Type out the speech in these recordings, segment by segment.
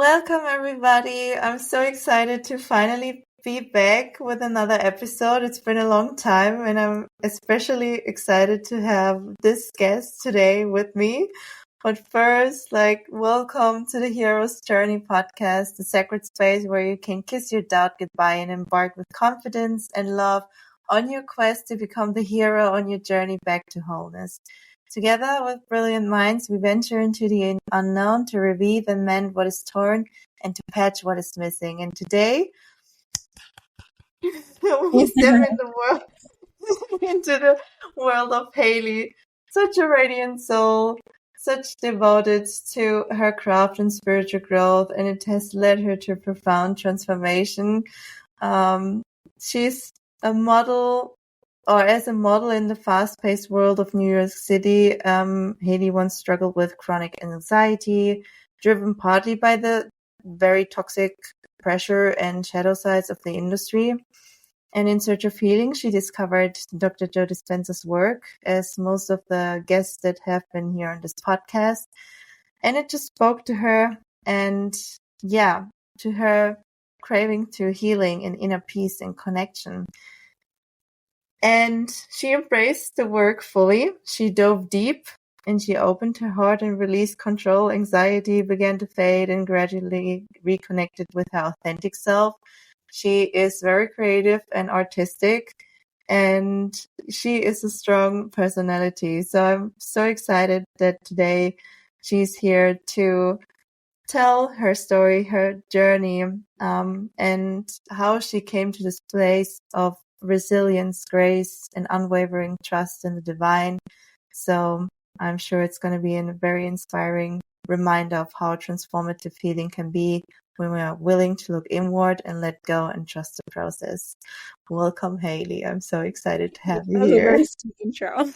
Welcome, everybody. I'm so excited to finally be back with another episode. It's been a long time, and I'm especially excited to have this guest today with me. But first, welcome to the Hero's Journey podcast, the sacred space where you can kiss your doubt goodbye and embark with confidence and love on your quest to become the hero on your journey back to wholeness. Together with brilliant minds, we venture into the unknown to reveal and mend what is torn and to patch what is missing. And today, we step into the world of Haley, such a radiant soul, such devoted to her craft and spiritual growth, and it has led her to profound transformation. She's a model. Or as a model in the fast-paced world of New York City, Haley once struggled with chronic anxiety, driven partly by the very toxic pressure and shadow sides of the industry. And in search of healing, she discovered Dr. Joedispenza's work, as most of the guests that have been here on this podcast. And it just spoke to her and, to her craving to healing and inner peace and connection. And she embraced the work fully. She dove deep and she opened her heart and released control. Anxiety began to fade and gradually reconnected with her authentic self. She is very creative and artistic, and she is a strong personality. So I'm so excited that today she's here to tell her story, her journey, and how she came to this place of resilience, grace, and unwavering trust in the divine. So I'm sure it's going to be a very inspiring reminder of how transformative healing can be when we are willing to look inward and let go and trust the process. Welcome, Haley. I'm so excited to have you here. That was a very intro.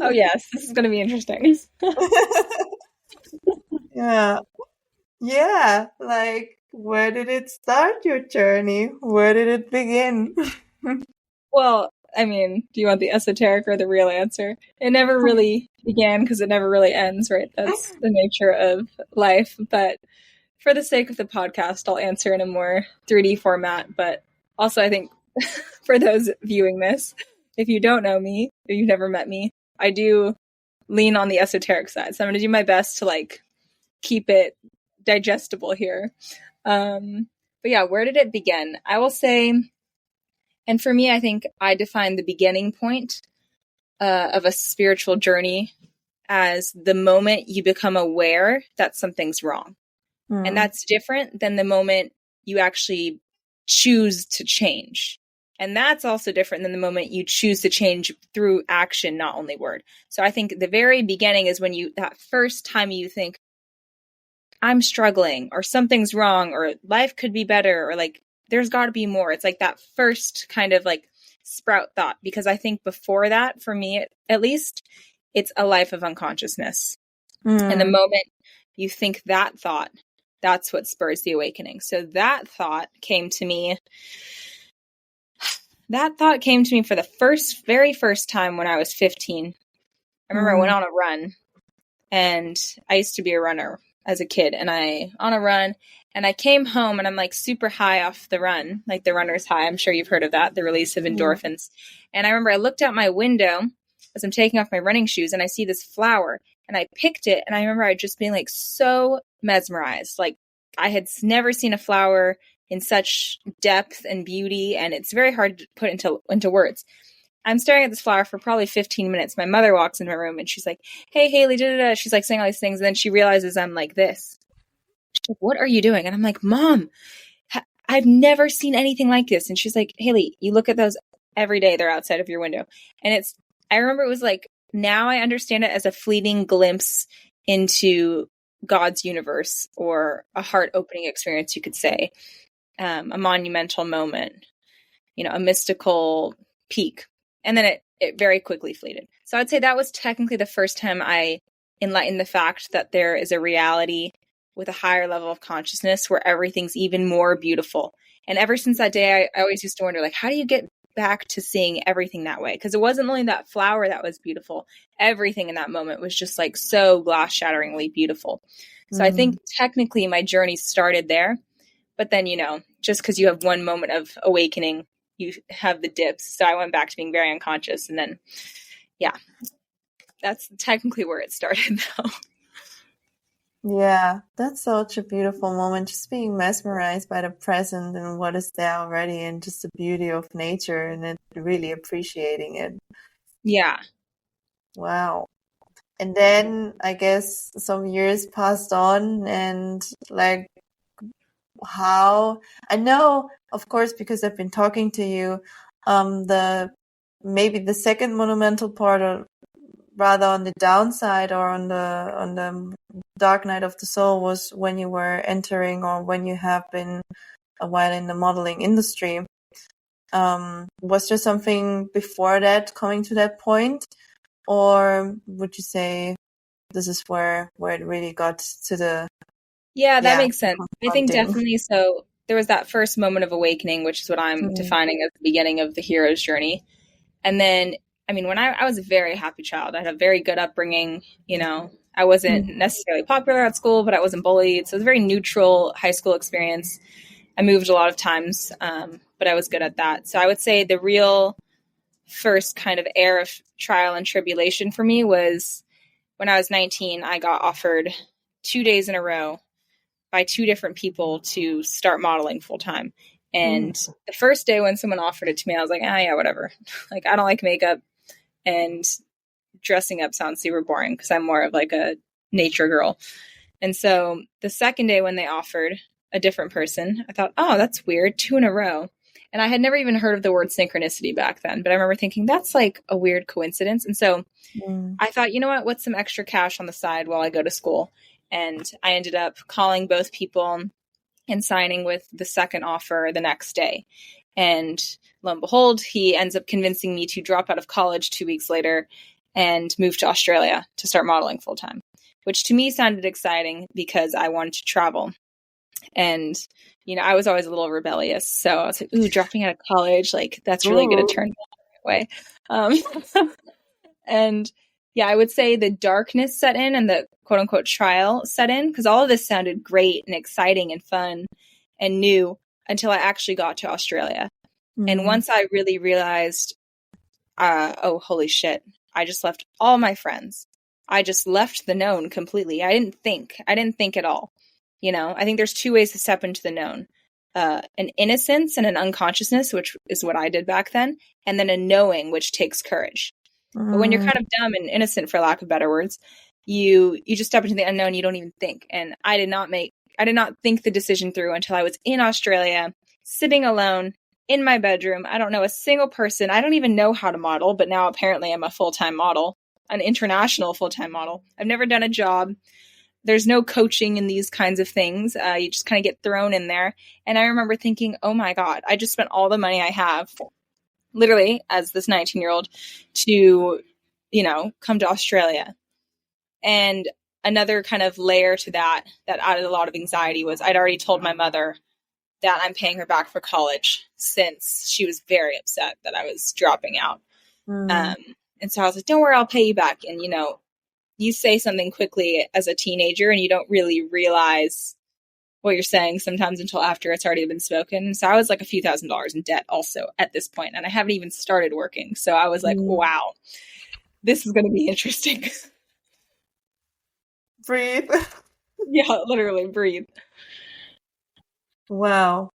Oh yes, this is going to be interesting. Yeah. Where did it start, your journey? Where did it begin? Well, I mean, do you want the esoteric or the real answer? It never really began because it never really ends, right? That's the nature of life. But for the sake of the podcast, I'll answer in a more 3D format. But also, I think for those viewing this, if you don't know me, or you've never met me, I do lean on the esoteric side. So I'm going to do my best to keep it digestible here. But yeah, where did it begin? I will say, and for me, I think I define the beginning point of a spiritual journey as the moment you become aware that something's wrong. And that's different than the moment you actually choose to change. And that's also different than the moment you choose to change through action, not only word. So I think the very beginning is when that first time you think, I'm struggling, or something's wrong, or life could be better, or there's got to be more. It's that first kind of sprout thought, because I think before that, for me at least, it's a life of unconsciousness. And the moment you think that thought, that's what spurs the awakening. So that thought came to me. That thought came to me for the very first time when I was 15. I remember I went on a run, and I used to be a runner as a kid, and I came home and I'm super high off the run, the runner's high. I'm sure you've heard of that, the release of endorphins. And I remember I looked out my window as I'm taking off my running shoes, and I see this flower, and I picked it. And I remember I just being so mesmerized. I had never seen a flower in such depth and beauty, and it's very hard to put into words. I'm staring at this flower for probably 15 minutes. My mother walks into my room and she's like, hey, Haley, da-da-da. She's saying all these things. And then she realizes I'm like this. She's like, what are you doing? And I'm like, Mom, I've never seen anything like this. And she's like, Haley, you look at those every day. They're outside of your window. And I remember it was now I understand it as a fleeting glimpse into God's universe, or a heart opening experience, you could say, a monumental moment, a mystical peak. And then it very quickly fleeted. So I'd say that was technically the first time I enlightened the fact that there is a reality with a higher level of consciousness where everything's even more beautiful. And ever since that day, I always used to wonder, how do you get back to seeing everything that way? Because it wasn't only that flower that was beautiful. Everything in that moment was just so glass shatteringly beautiful. So I think technically my journey started there, but then, just because you have one moment of awakening, you have the dips. So I went back to being very unconscious, and then, yeah, that's technically where it started though. Yeah, that's such a beautiful moment, just being mesmerized by the present and what is there already, and just the beauty of nature, and then really appreciating it. Yeah. Wow. And then I guess some years passed on, and like, how I know, of course, because I've been talking to you, maybe the second monumental part, or rather on the downside, or on the dark night of the soul, was when you were entering, or when you have been a while in the modeling industry. Was there something before that coming to that point, or would you say this is where it really got to the That makes sense. I think confronting? definitely. So there was that first moment of awakening, which is what I'm defining as the beginning of the hero's journey. And then, when I was a very happy child, I had a very good upbringing. I wasn't necessarily popular at school, but I wasn't bullied. So it was a very neutral high school experience. I moved a lot of times, but I was good at that. So I would say the real first kind of air of trial and tribulation for me was when I was 19. I got offered 2 days in a row by 2 different people to start modeling full time. And the first day when someone offered it to me, I was like, yeah, whatever. Like, I don't like makeup, and dressing up sounds super boring because I'm more of like a nature girl. And so the second day when they offered a different person, I thought, oh, that's weird, 2 in a row. And I had never even heard of the word synchronicity back then, but I remember thinking that's like a weird coincidence. And so I thought, you know what, what's some extra cash on the side while I go to school? And I ended up calling both people and signing with the second offer the next day. And lo and behold, he ends up convincing me to drop out of college 2 weeks later and move to Australia to start modeling full time, which to me sounded exciting because I wanted to travel. And, I was always a little rebellious. So I was like, ooh, dropping out of college, like that's really going to turn me that way. And yeah, I would say the darkness set in and the quote unquote trial set in, because all of this sounded great and exciting and fun and new until I actually got to Australia. And once I really realized, oh, holy shit, I just left all my friends. I just left the known completely. I didn't think at all. I think there's 2 ways to step into the known. An innocence and an unconsciousness, which is what I did back then, and then a knowing, which takes courage. But when you're kind of dumb and innocent, for lack of better words, you just step into the unknown. You don't even think. And I did not think the decision through until I was in Australia, sitting alone in my bedroom. I don't know a single person. I don't even know how to model, but now apparently I'm a full-time model, an international full-time model. I've never done a job. There's no coaching in these kinds of things. You just kind of get thrown in there. And I remember thinking, oh my God, I just spent all the money I have, literally as this 19-year-old, to, come to Australia. And another kind of layer to that added a lot of anxiety was I'd already told my mother that I'm paying her back for college, since she was very upset that I was dropping out. And so I was like, don't worry, I'll pay you back. And, you say something quickly as a teenager and you don't really realize what you're saying sometimes until after it's already been spoken. So I was like a few $1,000s in debt also at this point, and I haven't even started working. So I was like, wow, this is going to be interesting. Breathe. Yeah, literally breathe. Wow.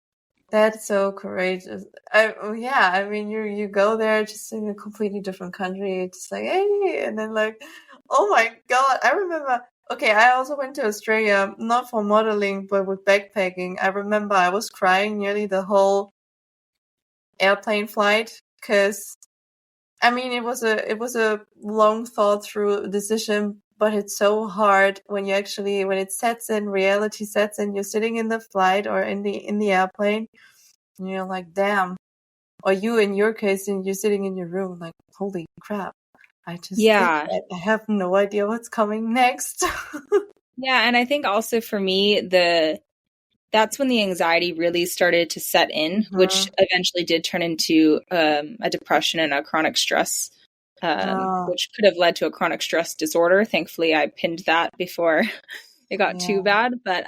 That's so courageous. You go there just in a completely different country, just like, hey, and then like, oh my God. I remember, okay, I also went to Australia, not for modeling, but with backpacking. I remember I was crying nearly the whole airplane flight, because it was a long thought through decision, but it's so hard when it sets in, reality sets in, you're sitting in the flight or in the airplane, and you're like, damn. Or you, in your case, and you're sitting in your room like, holy crap. I have no idea what's coming next. Yeah, and I think also for me, that's when the anxiety really started to set in, which eventually did turn into a depression and a chronic stress, which could have led to a chronic stress disorder. Thankfully, I pinned that before it got too bad. But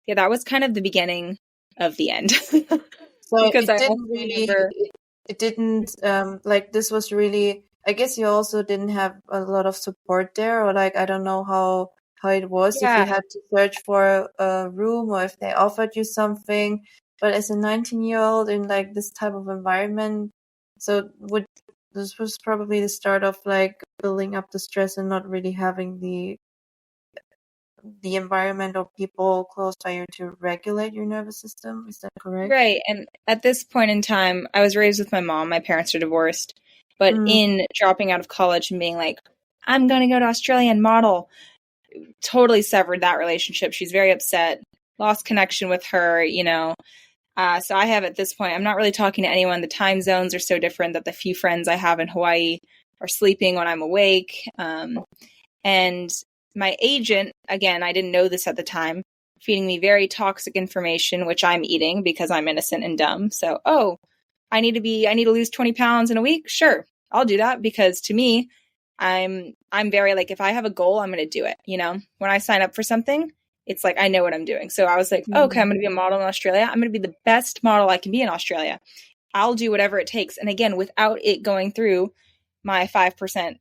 yeah, that was kind of the beginning of the end. So Because it I also didn't really, remember, it didn't, like this was really, I guess you also didn't have a lot of support there, or like, I don't know how it was, if you yeah, had to search for a room or if they offered you something. But as a 19-year-old in like this type of environment, so this was probably the start of like building up the stress and not really having the environment or people close by you to regulate your nervous system. Is that correct? right. And at this point in time, I was raised with my mom. My parents are divorced. But Mm. in dropping out of college and being like, I'm going to go to Australia and model, totally severed that relationship. She's very upset, lost connection with her, you know. So I have at this point, I'm not really talking to anyone. The time zones are so different that the few friends I have in Hawaii are sleeping when I'm awake. And my agent, again, I didn't know this at the time, feeding me very toxic information, which I'm eating because I'm innocent and dumb. So, I need to lose 20 pounds in a week. Sure. I'll do that because to me, I'm very like, if I have a goal, I'm going to do it. You know, when I sign up for something, it's like, I know what I'm doing. So I was like, okay, I'm going to be a model in Australia. I'm going to be the best model I can be in Australia. I'll do whatever it takes. And again, without it going through my 5%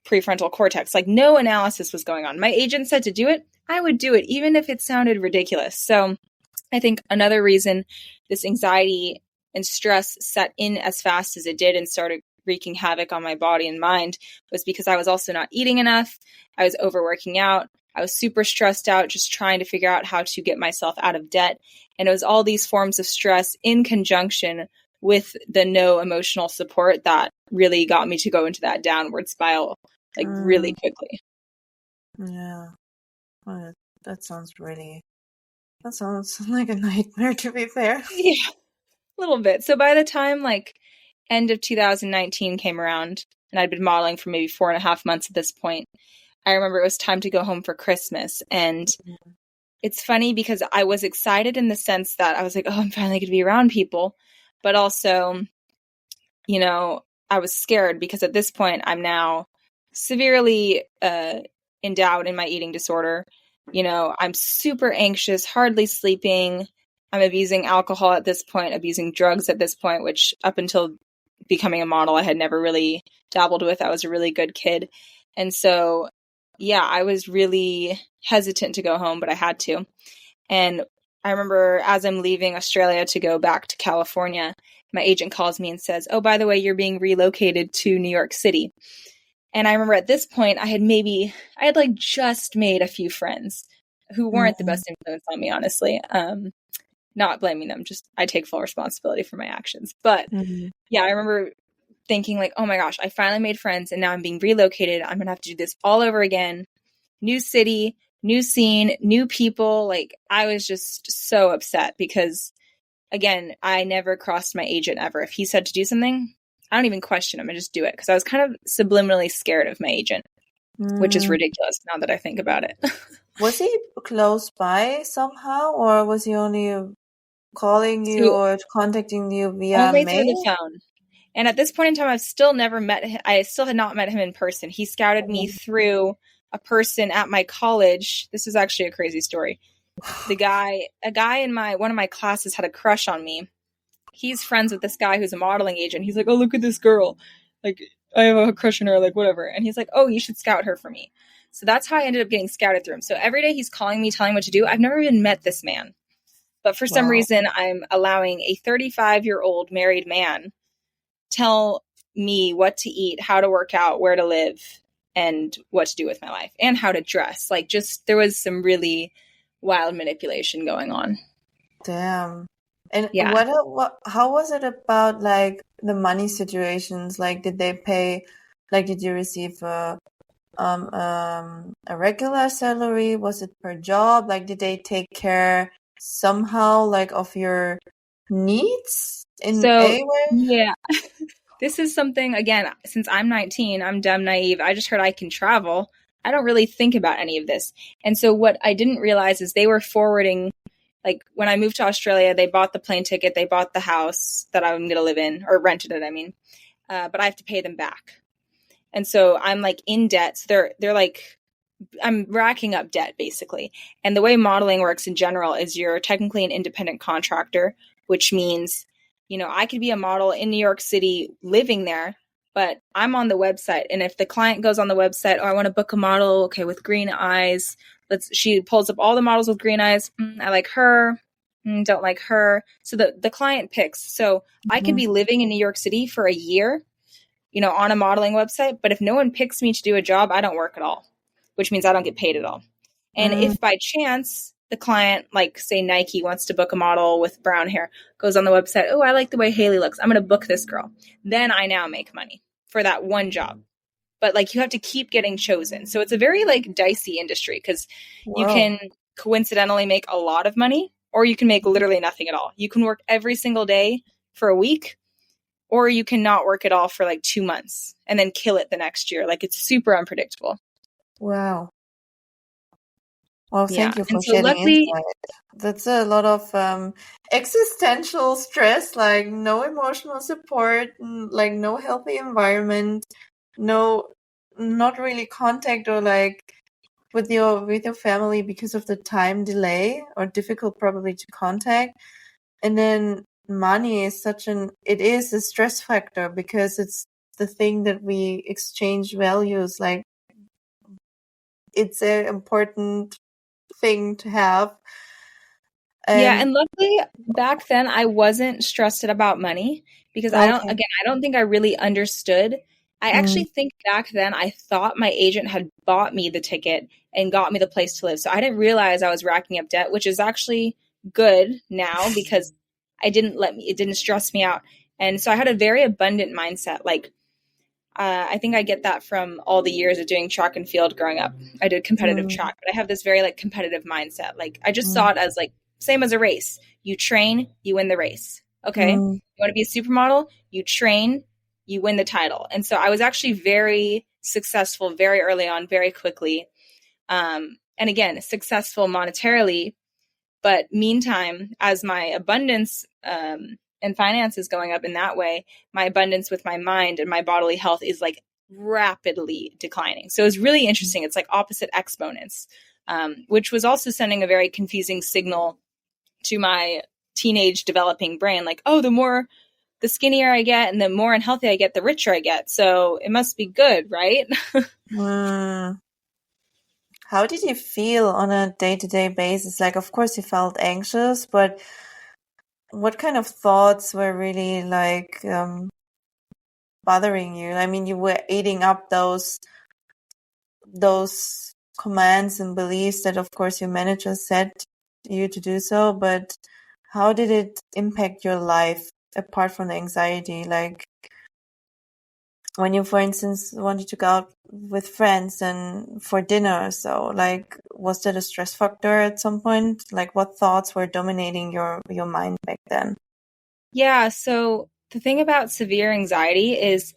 prefrontal cortex, like no analysis was going on. My agent said to do it. I would do it, even if it sounded ridiculous. So I think another reason this anxiety and stress set in as fast as it did and started wreaking havoc on my body and mind was because I was also not eating enough. I was overworking out. I was super stressed out, just trying to figure out how to get myself out of debt. And it was all these forms of stress in conjunction with the no emotional support that really got me to go into that downward spiral, like really quickly. Yeah. Well, that sounds like a nightmare, to be fair. Yeah, a little bit. So by the time like end of 2019 came around and I'd been modeling for maybe 4.5 months at this point, I remember it was time to go home for Christmas. And it's funny because I was excited in the sense that I was like, oh, I'm finally going to be around people. But also, you know, I was scared because at this point I'm now severely endowed in my eating disorder. You know, I'm super anxious, hardly sleeping. I'm abusing alcohol at this point, abusing drugs at this point, which up until becoming a model, I had never really dabbled with. I was a really good kid. And so, yeah, I was really hesitant to go home, but I had to. And I remember as I'm leaving Australia to go back to California, my agent calls me and says, oh, by the way, you're being relocated to New York City. And I remember at this point, I had like just made a few friends who weren't the best influence on me, honestly. Not blaming them, just I take full responsibility for my actions. But yeah, I remember thinking like, oh my gosh, I finally made friends and now I'm being relocated. I'm going to have to do this all over again. New city, new scene, new people. Like I was just so upset because again, I never crossed my agent ever. If he said to do something, I don't even question him. I just do it because I was kind of subliminally scared of my agent, which is ridiculous now that I think about it. Was he close by somehow, or was he only calling you So, or contacting you via only through mail? the phone. And at this point in time, I've still never met him. I still had not met him in person. He scouted me through a person at my college. This is actually a crazy story. A guy in one of my classes had a crush on me. He's friends with this guy who's a modeling agent. He's like, oh, look at this girl. Like, I have a crush on her, like, whatever. And he's like, oh, you should scout her for me. So that's how I ended up getting scouted through him. So every day he's calling me, telling me what to do. I've never even met this man. But for some reason, I'm allowing a 35-year-old married man tell me what to eat, how to work out, where to live, and what to do with my life, and how to dress. Like, just, there was some really wild manipulation going on. Damn. And Yeah. how was it about like the money situations? Like, did they pay, like, did you receive a regular salary? Was it per job? Like, did they take care somehow like of your needs in a way? Yeah. This is something, again, since I'm 19, I'm dumb, naive. I just heard I can travel. I don't really think about any of this. And so what I didn't realize is they were forwarding, like when I moved to Australia, they bought the plane ticket, they bought the house that I'm going to live in, or rented it, I mean. But I have to pay them back. And so I'm like in debt. So they're like I'm racking up debt basically. And the way modeling works in general is you're technically an independent contractor, which means, I could be a model in New York City living there, but I'm on the website. And if the client goes on the website, I want to book a model, okay, with green eyes. She pulls up all the models with green eyes. I like her. Don't like her. So the client picks. So I could be living in New York City for a year, on a modeling website. But if no one picks me to do a job, I don't work at all, which means I don't get paid at all. And if by chance the client, like say Nike wants to book a model with brown hair, goes on the website, oh, I like the way Haley looks, I'm going to book this girl. Then I now make money for that one job. But you have to keep getting chosen. So it's a very dicey industry because you can coincidentally make a lot of money, or you can make literally nothing at all. You can work every single day for a week, or you can not work at all for 2 months and then kill it the next year. It's super unpredictable. Wow. Well, thank you for so sharing luckily, insight. That's a lot of existential stress, no emotional support, no healthy environment, not really contact or with your family because of the time delay or difficult probably to contact. And then money is it is a stress factor because it's the thing that we exchange values. It's an important thing to have. And luckily back then I wasn't stressed about money because I don't think I really understood. I actually think back then I thought my agent had bought me the ticket and got me the place to live. So I didn't realize I was racking up debt, which is actually good now because it didn't stress me out. And so I had a very abundant mindset. I think I get that from all the years of doing track and field growing up. I did competitive track, but I have this very competitive mindset. I just saw it as same as a race. You train, you win the race. Okay. You want to be a supermodel, you train, you win the title. And so I was actually very successful very early on, very quickly. And again, successful monetarily, but meantime, as my abundance, and finance is going up in that way, my abundance with my mind and my bodily health is rapidly declining. So it's really interesting. It's opposite exponents, which was also sending a very confusing signal to my teenage developing brain. The skinnier I get and the more unhealthy I get, the richer I get. So it must be good, right? How did you feel on a day-to-day basis? Of course you felt anxious, but what kind of thoughts were really bothering you? I mean, you were eating up those commands and beliefs that, of course, your manager said you to do so, but how did it impact your life apart from the anxiety? When you, for instance, wanted to go out with friends and for dinner, so was that a stress factor at some point? What thoughts were dominating your mind back then? Yeah, so the thing about severe anxiety is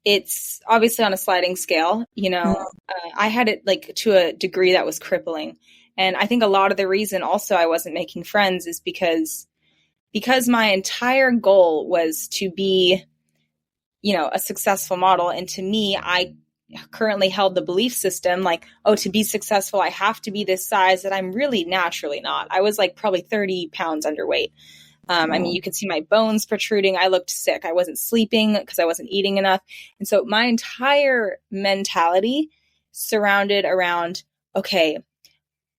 it's obviously on a sliding scale. I had it to a degree that was crippling. And I think a lot of the reason also I wasn't making friends is because my entire goal was to be, a successful model. And to me, I currently held the belief system to be successful, I have to be this size that I'm really naturally not. I was probably 30 pounds underweight. I mean, you could see my bones protruding. I looked sick. I wasn't sleeping because I wasn't eating enough. And so my entire mentality surrounded around, okay,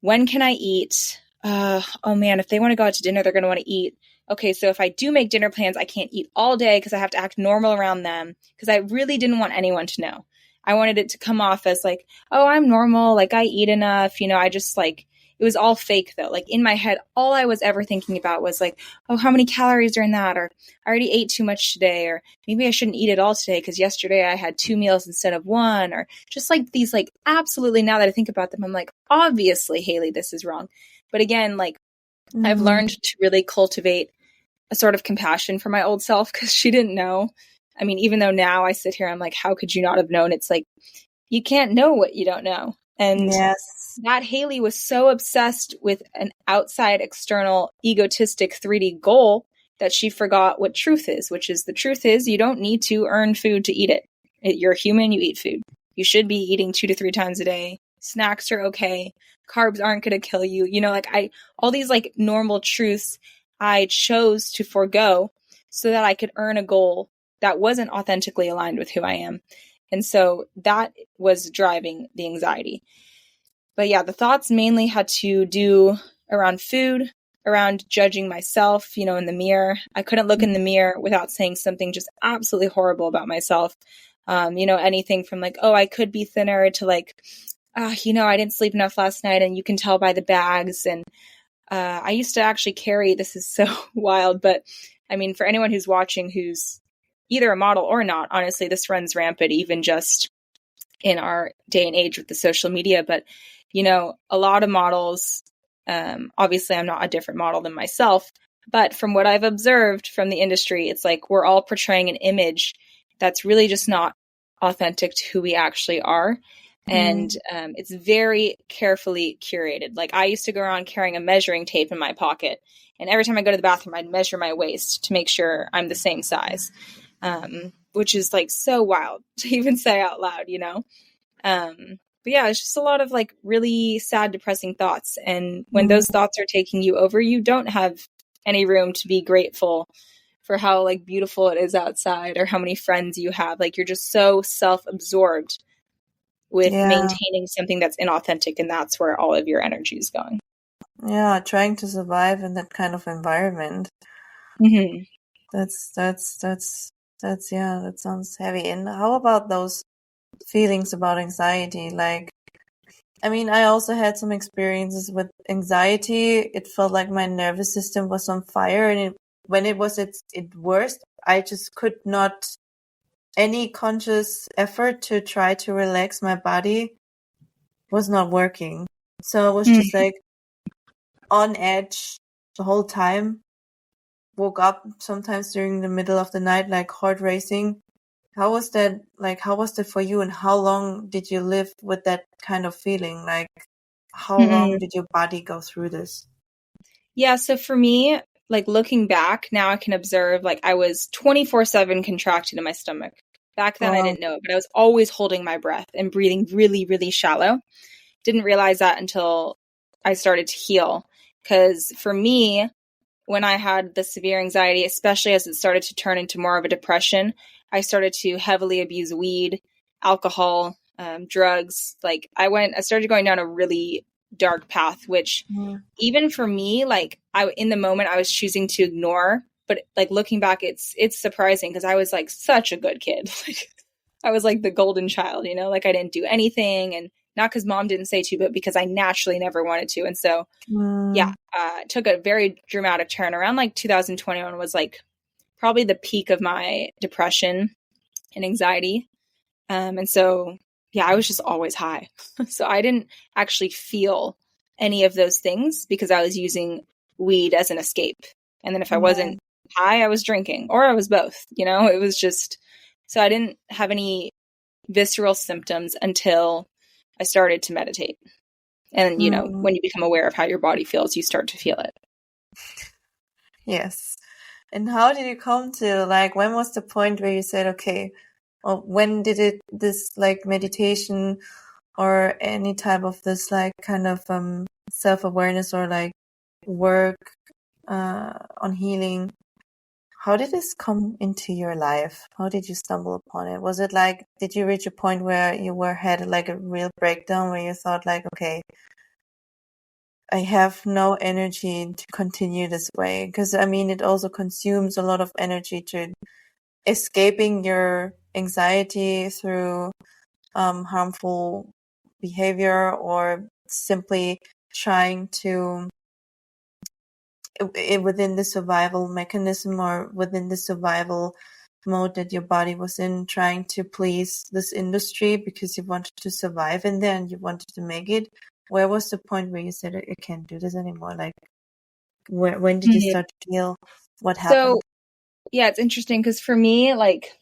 when can I eat? Oh man, if they want to go out to dinner, they're going to want to eat. Okay, so if I do make dinner plans, I can't eat all day because I have to act normal around them because I really didn't want anyone to know. I wanted it to come off as oh, I'm normal. I eat enough. I just it was all fake though. In my head, all I was ever thinking about was oh, how many calories are in that? Or I already ate too much today. Or maybe I shouldn't eat it all today because yesterday I had 2 meals instead of 1. Or just these absolutely, now that I think about them, I'm obviously, Haley, this is wrong. But again, I've learned to really cultivate a sort of compassion for my old self because she didn't know. I mean, even though now I sit here, I'm how could you not have known? It's you can't know what you don't know. And that Haley was so obsessed with an outside, external, egotistic 3D goal that she forgot what truth is, which is the truth is you don't need to earn food to eat it. You're a human, you eat food. You should be eating 2 to 3 times a day. snacks are okay, carbs aren't going to kill you. You know, like all these like normal truths I chose to forego so that I could earn a goal that wasn't authentically aligned with who I am. And so that was driving the anxiety. But yeah, the thoughts mainly had to do around food, around judging myself, you know, in the mirror. I couldn't look in the mirror without saying something just absolutely horrible about myself. You know, anything from like, oh, I could be thinner to like, you know, I didn't sleep enough last night and you can tell by the bags. And I used to actually carry, this is so wild, but I mean, for anyone who's watching who's either a model or not, honestly, this runs rampant even just in our day and age with the social media. But, you know, a lot of models, obviously I'm not a different model than myself, but from what I've observed from the industry, it's like we're all portraying an image that's really just not authentic to who we actually are. And it's very carefully curated. Like I used to go around carrying a measuring tape in my pocket. And every time I go to the bathroom, I'd measure my waist to make sure I'm the same size, which is like so wild to even say out loud, you know? But yeah, it's just a lot of like really sad, depressing thoughts. And when those thoughts are taking you over, you don't have any room to be grateful for how like beautiful it is outside or how many friends you have. Like you're just so self-absorbed with maintaining something that's inauthentic, and that's where all of your energy is going. Yeah, trying to survive in that kind of environment. That's yeah, that sounds heavy. And how about those feelings about anxiety? Like, I mean, I also had some experiences with anxiety. It felt like my nervous system was on fire, and when it was its worst, I just could not any conscious effort to try to relax my body was not working. So I was just like on edge the whole time. Woke up sometimes during the middle of the night, like heart racing. How was that? Like, how was that for you? And how long did you live with that kind of feeling? Like, how long did your body go through this? Yeah. So for me, like looking back now, I can observe like I was 24/7 contracted in my stomach. Back then I didn't know it, but I was always holding my breath and breathing really, really shallow. Didn't realize that until I started to heal. Because for me, when I had the severe anxiety, especially as it started to turn into more of a depression, I started to heavily abuse weed, alcohol, drugs. Like I started going down a really dark path, which even for me, like in the moment I was choosing to ignore, but like looking back, it's surprising because I was like such a good kid. Like I was like the golden child, you know, like I didn't do anything, and not because mom didn't say to, but because I naturally never wanted to. And so, yeah, it took a very dramatic turn. Around like 2021 was like probably the peak of my depression and anxiety. And so, yeah, I was just always high. So I didn't actually feel any of those things because I was using weed as an escape. And then if I wasn't high, I was drinking, or I was both, you know, it was just, so I didn't have any visceral symptoms until I started to meditate. And, you know, when you become aware of how your body feels, you start to feel it. Yes. And how did you come to, like, when was the point where you said, okay, or when did this like meditation or any type of this like kind of self-awareness or like work on healing, how did this come into your life? How did you stumble upon it? Was it like, did you reach a point where you had like a real breakdown where you thought like, okay, I have no energy to continue this way? Because I mean, it also consumes a lot of energy to escaping your anxiety through harmful behavior, or simply trying to within the survival mechanism or within the survival mode that your body was in, trying to please this industry because you wanted to survive in there and you wanted to make it. Where was the point where you said, I can't do this anymore? Like, when did you start to feel what happened? So, yeah, it's interesting because for me, like,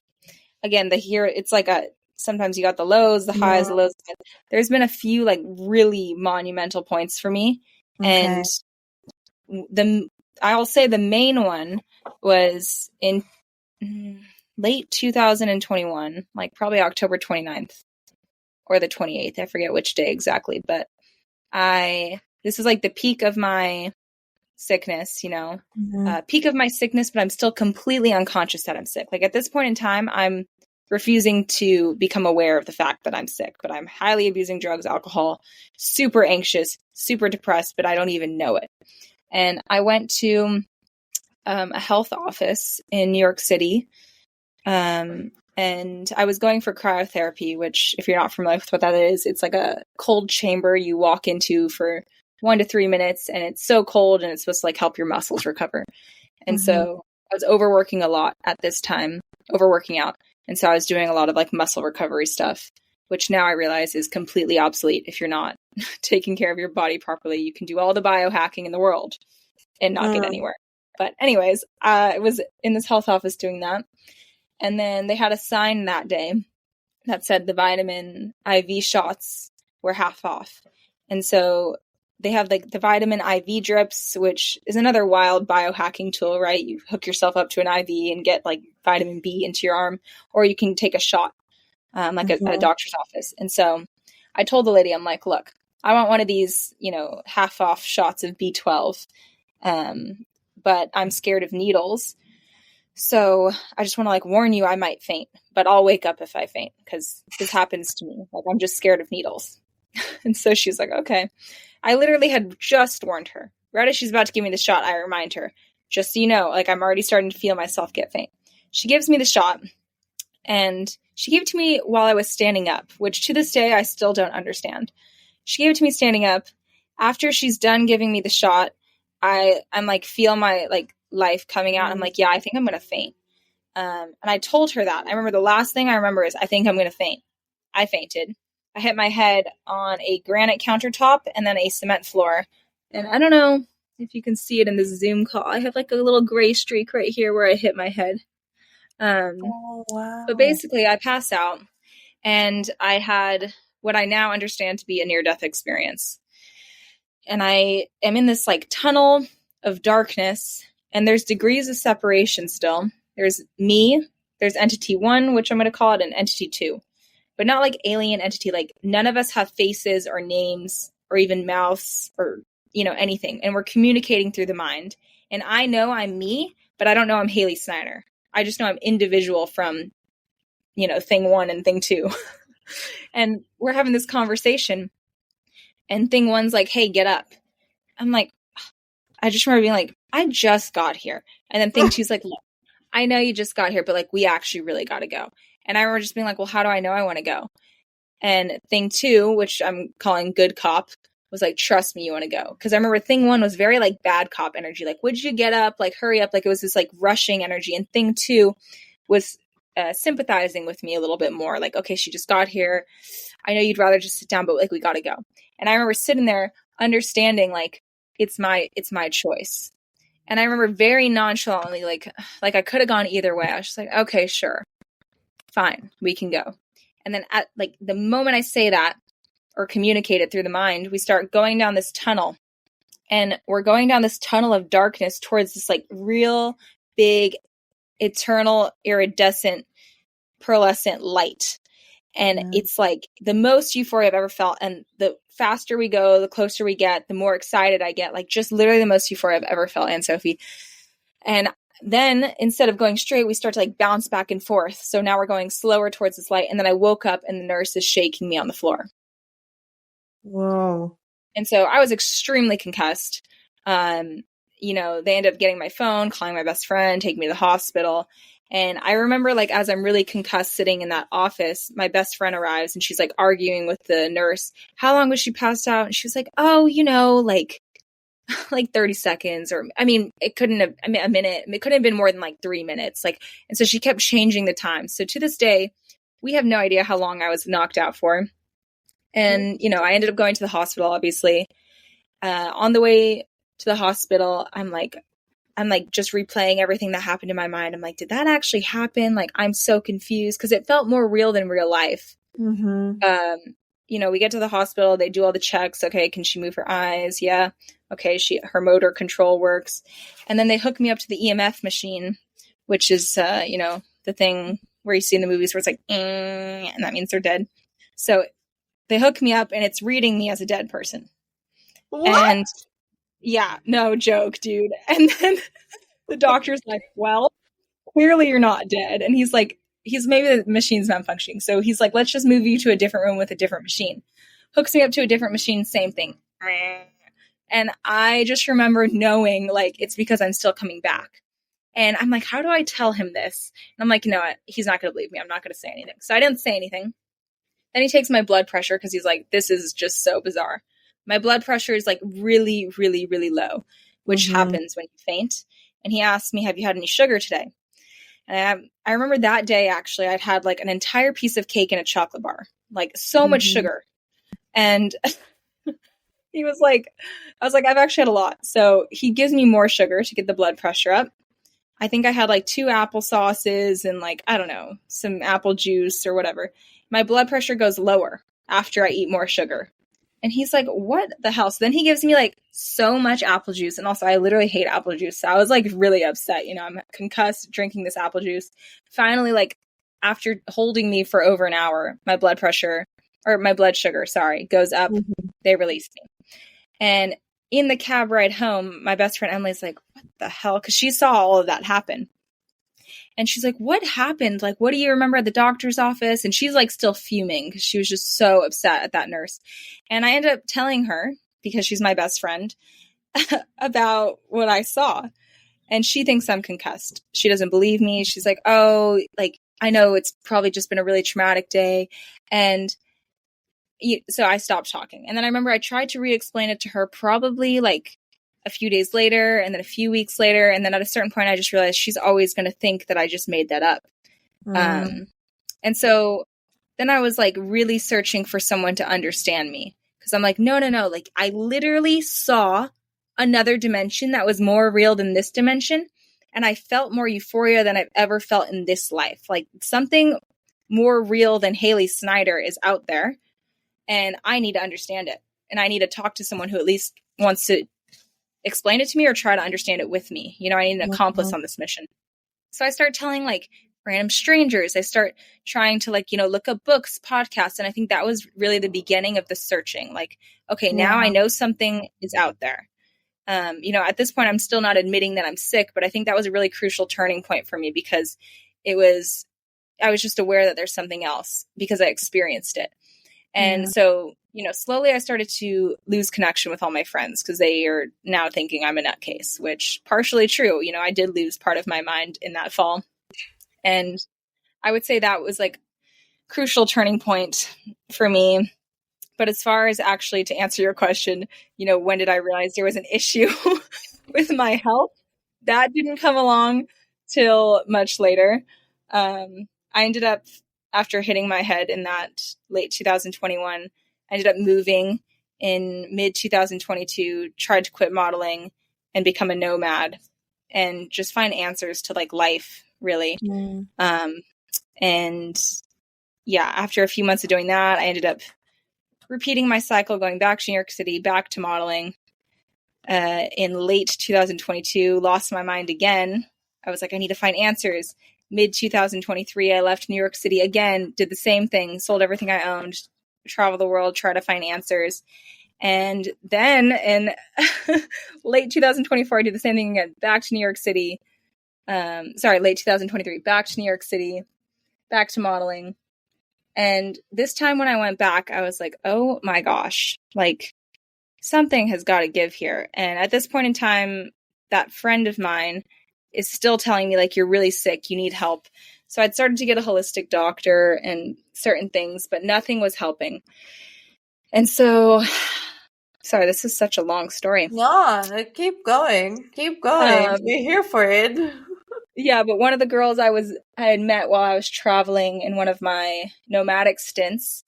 again, it's like sometimes you got the lows, the highs, the lows. There's been a few like really monumental points for me. Okay. And I'll say the main one was in late 2021, like probably October 29th. or the 28th. I forget which day exactly, but this is like the peak of my sickness, peak of my sickness, but I'm still completely unconscious that I'm sick. Like at this point in time, I'm refusing to become aware of the fact that I'm sick, but I'm highly abusing drugs, alcohol, super anxious, super depressed, but I don't even know it. And I went to a health office in New York City, and I was going for cryotherapy, which if you're not familiar with what that is, it's like a cold chamber you walk into for 1 to 3 minutes, and it's so cold and it's supposed to like help your muscles recover. And so I was overworking a lot at this time, overworking out. And so I was doing a lot of like muscle recovery stuff, which now I realize is completely obsolete. If you're not taking care of your body properly, you can do all the biohacking in the world and not get anywhere. But anyways, I was in this health office doing that. And then they had a sign that day that said the vitamin IV shots were half off. And so they have like the vitamin IV drips, which is another wild biohacking tool, right? You hook yourself up to an IV and get like vitamin B into your arm, or you can take a shot at a doctor's office. And so I told the lady, I'm like, look, I want one of these, half off shots of B12, but I'm scared of needles. So I just want to like warn you, I might faint, but I'll wake up if I faint because this happens to me. Like I'm just scared of needles. And so she's like, okay. I literally had just warned her. Right as she's about to give me the shot, I remind her, just so you know, like I'm already starting to feel myself get faint. She gives me the shot, and she gave it to me while I was standing up, which to this day I still don't understand. She gave it to me standing up. After she's done giving me the shot, I'm like feel my like life coming out. I'm like, yeah, I think I'm gonna faint. And I told her that. I remember the last thing I remember is I think I'm gonna faint. I fainted. I hit my head on a granite countertop and then a cement floor. And I don't know if you can see it in the Zoom call. I have like a little gray streak right here where I hit my head. Oh, wow. But basically I passed out and I had what I now understand to be a near-death experience. And I am in this like tunnel of darkness, and there's degrees of separation still. There's me, there's entity 1, which I'm going to call it, and entity 2. But not like alien entity. Like none of us have faces or names or even mouths or, anything. And we're communicating through the mind. And I know I'm me, but I don't know I'm Haley Snyder. I just know I'm individual from, thing 1 and thing 2. And we're having this conversation. And thing 1's like, hey, get up. I'm like, I just remember being like, I just got here. And then thing 2's like, look, I know you just got here, but like, we actually really got to go. And I remember just being like, well, how do I know I want to go? And thing 2, which I'm calling good cop, was like, trust me, you want to go. Because I remember thing 1 was very like bad cop energy. Like, would you get up? Like, hurry up. Like, it was this like rushing energy. And thing 2 was sympathizing with me a little bit more. Like, okay, she just got here. I know you'd rather just sit down, but like, we got to go. And I remember sitting there understanding like, it's my choice. And I remember very nonchalantly, like I could have gone either way. I was just like, okay, sure. Fine, we can go. And then at like the moment I say that or communicate it through the mind, we start going down this tunnel, and we're going down this tunnel of darkness towards this like real big, eternal, iridescent, pearlescent light. And it's like the most euphoria I've ever felt. And the faster we go, the closer we get, the more excited I get. Like just literally the most euphoria I've ever felt, Anne Sophie. And then instead of going straight, we start to like bounce back and forth. So now we're going slower towards this light. And then I woke up and the nurse is shaking me on the floor. Whoa. And so I was extremely concussed. They ended up getting my phone, calling my best friend, taking me to the hospital. And I remember like, as I'm really concussed sitting in that office, my best friend arrives and she's like arguing with the nurse. How long was she passed out? And she was like, oh, like 30 seconds, or a minute. It couldn't have been more than like 3 minutes. Like, and so she kept changing the time. So to this day, we have no idea how long I was knocked out for. And, I ended up going to the hospital, obviously. On the way to the hospital, I'm like just replaying everything that happened in my mind. I'm like, did that actually happen? Like, I'm so confused because it felt more real than real life. Mm-hmm. We get to the hospital, they do all the checks. Okay, can she move her eyes? Yeah. Okay, her motor control works. And then they hook me up to the EMF machine, which is, the thing where you see in the movies where it's like, and that means they're dead. So they hook me up and it's reading me as a dead person. What? And yeah, no joke, dude. And then the doctor's like, well, clearly you're not dead. And he's like, maybe the machine's not functioning. So he's like, let's just move you to a different room with a different machine. Hooks me up to a different machine, same thing. And I just remember knowing, like, it's because I'm still coming back. And I'm like, how do I tell him this? And I'm like, you know what? He's not going to believe me. I'm not going to say anything. So I didn't say anything. Then he takes my blood pressure because he's like, this is just so bizarre. My blood pressure is like really, really, really low, which happens when you faint. And he asked me, have you had any sugar today? And I remember that day, actually, I'd had like an entire piece of cake and a chocolate bar, like so much sugar. And he was like, I was like, I've actually had a lot. So he gives me more sugar to get the blood pressure up. I think I had like 2 applesauces and like, I don't know, some apple juice or whatever. My blood pressure goes lower after I eat more sugar. And he's like, what the hell? So then he gives me like so much apple juice. And also I literally hate apple juice. So I was like really upset. You know, I'm concussed drinking this apple juice. Finally, like after holding me for over an hour, my blood sugar, goes up. They released me. And in the cab ride home, my best friend Emily's like, what the hell? Because she saw all of that happen. And she's like, what happened? Like, what do you remember at the doctor's office? And she's like still fuming because she was just so upset at that nurse. And I ended up telling her, because she's my best friend, about what I saw. And she thinks I'm concussed. She doesn't believe me. She's like, oh, like, I know it's probably just been a really traumatic day. And so I stopped talking. And then I remember I tried to re-explain it to her probably like a few days later and then a few weeks later. And then at a certain point, I just realized she's always going to think that I just made that up. And so then I was like really searching for someone to understand me. Because I'm like, no. Like I literally saw another dimension that was more real than this dimension. And I felt more euphoria than I've ever felt in this life. Like something more real than Haley Snyder is out there. And I need to understand it. And I need to talk to someone who at least wants to explain it to me or try to understand it with me. You know, I need an accomplice on this mission. So I start telling like random strangers. I start trying to like, you know, look up books, podcasts. And I think that was really the beginning of the searching. Like, okay, now I know something is out there. You know, at this point, I'm still not admitting that I'm sick, but I think that was a really crucial turning point for me because I was just aware that there's something else because I experienced it. And so, you know, slowly I started to lose connection with all my friends because they are now thinking I'm a nutcase, which partially true. You know, I did lose part of my mind in that fall. And I would say that was like crucial turning point for me. But as far as actually to answer your question, you know, when did I realize there was an issue with my health? That didn't come along till much later. I ended up, after hitting my head in that late 2021, I ended up moving in mid 2022, tried to quit modeling and become a nomad and just find answers to like life, really. And yeah, after a few months of doing that, I ended up repeating my cycle, going back to New York City, back to modeling. In late 2022, lost my mind again. I was like, I need to find answers. Mid 2023, I left New York City again, did the same thing, sold everything I owned, travel the world, try to find answers. And then in late 2024, I did the same thing again, back to New York City. Late 2023, back to New York City, back to modeling. And this time when I went back, I was like, oh my gosh, like something has got to give here. And at this point in time, that friend of mine is still telling me like, you're really sick, you need help. So I'd started to get a holistic doctor and certain things, but nothing was helping. And so, sorry, this is such a long story. No, keep going. We're here for it. Yeah, but one of the girls I had met while I was traveling in one of my nomadic stints,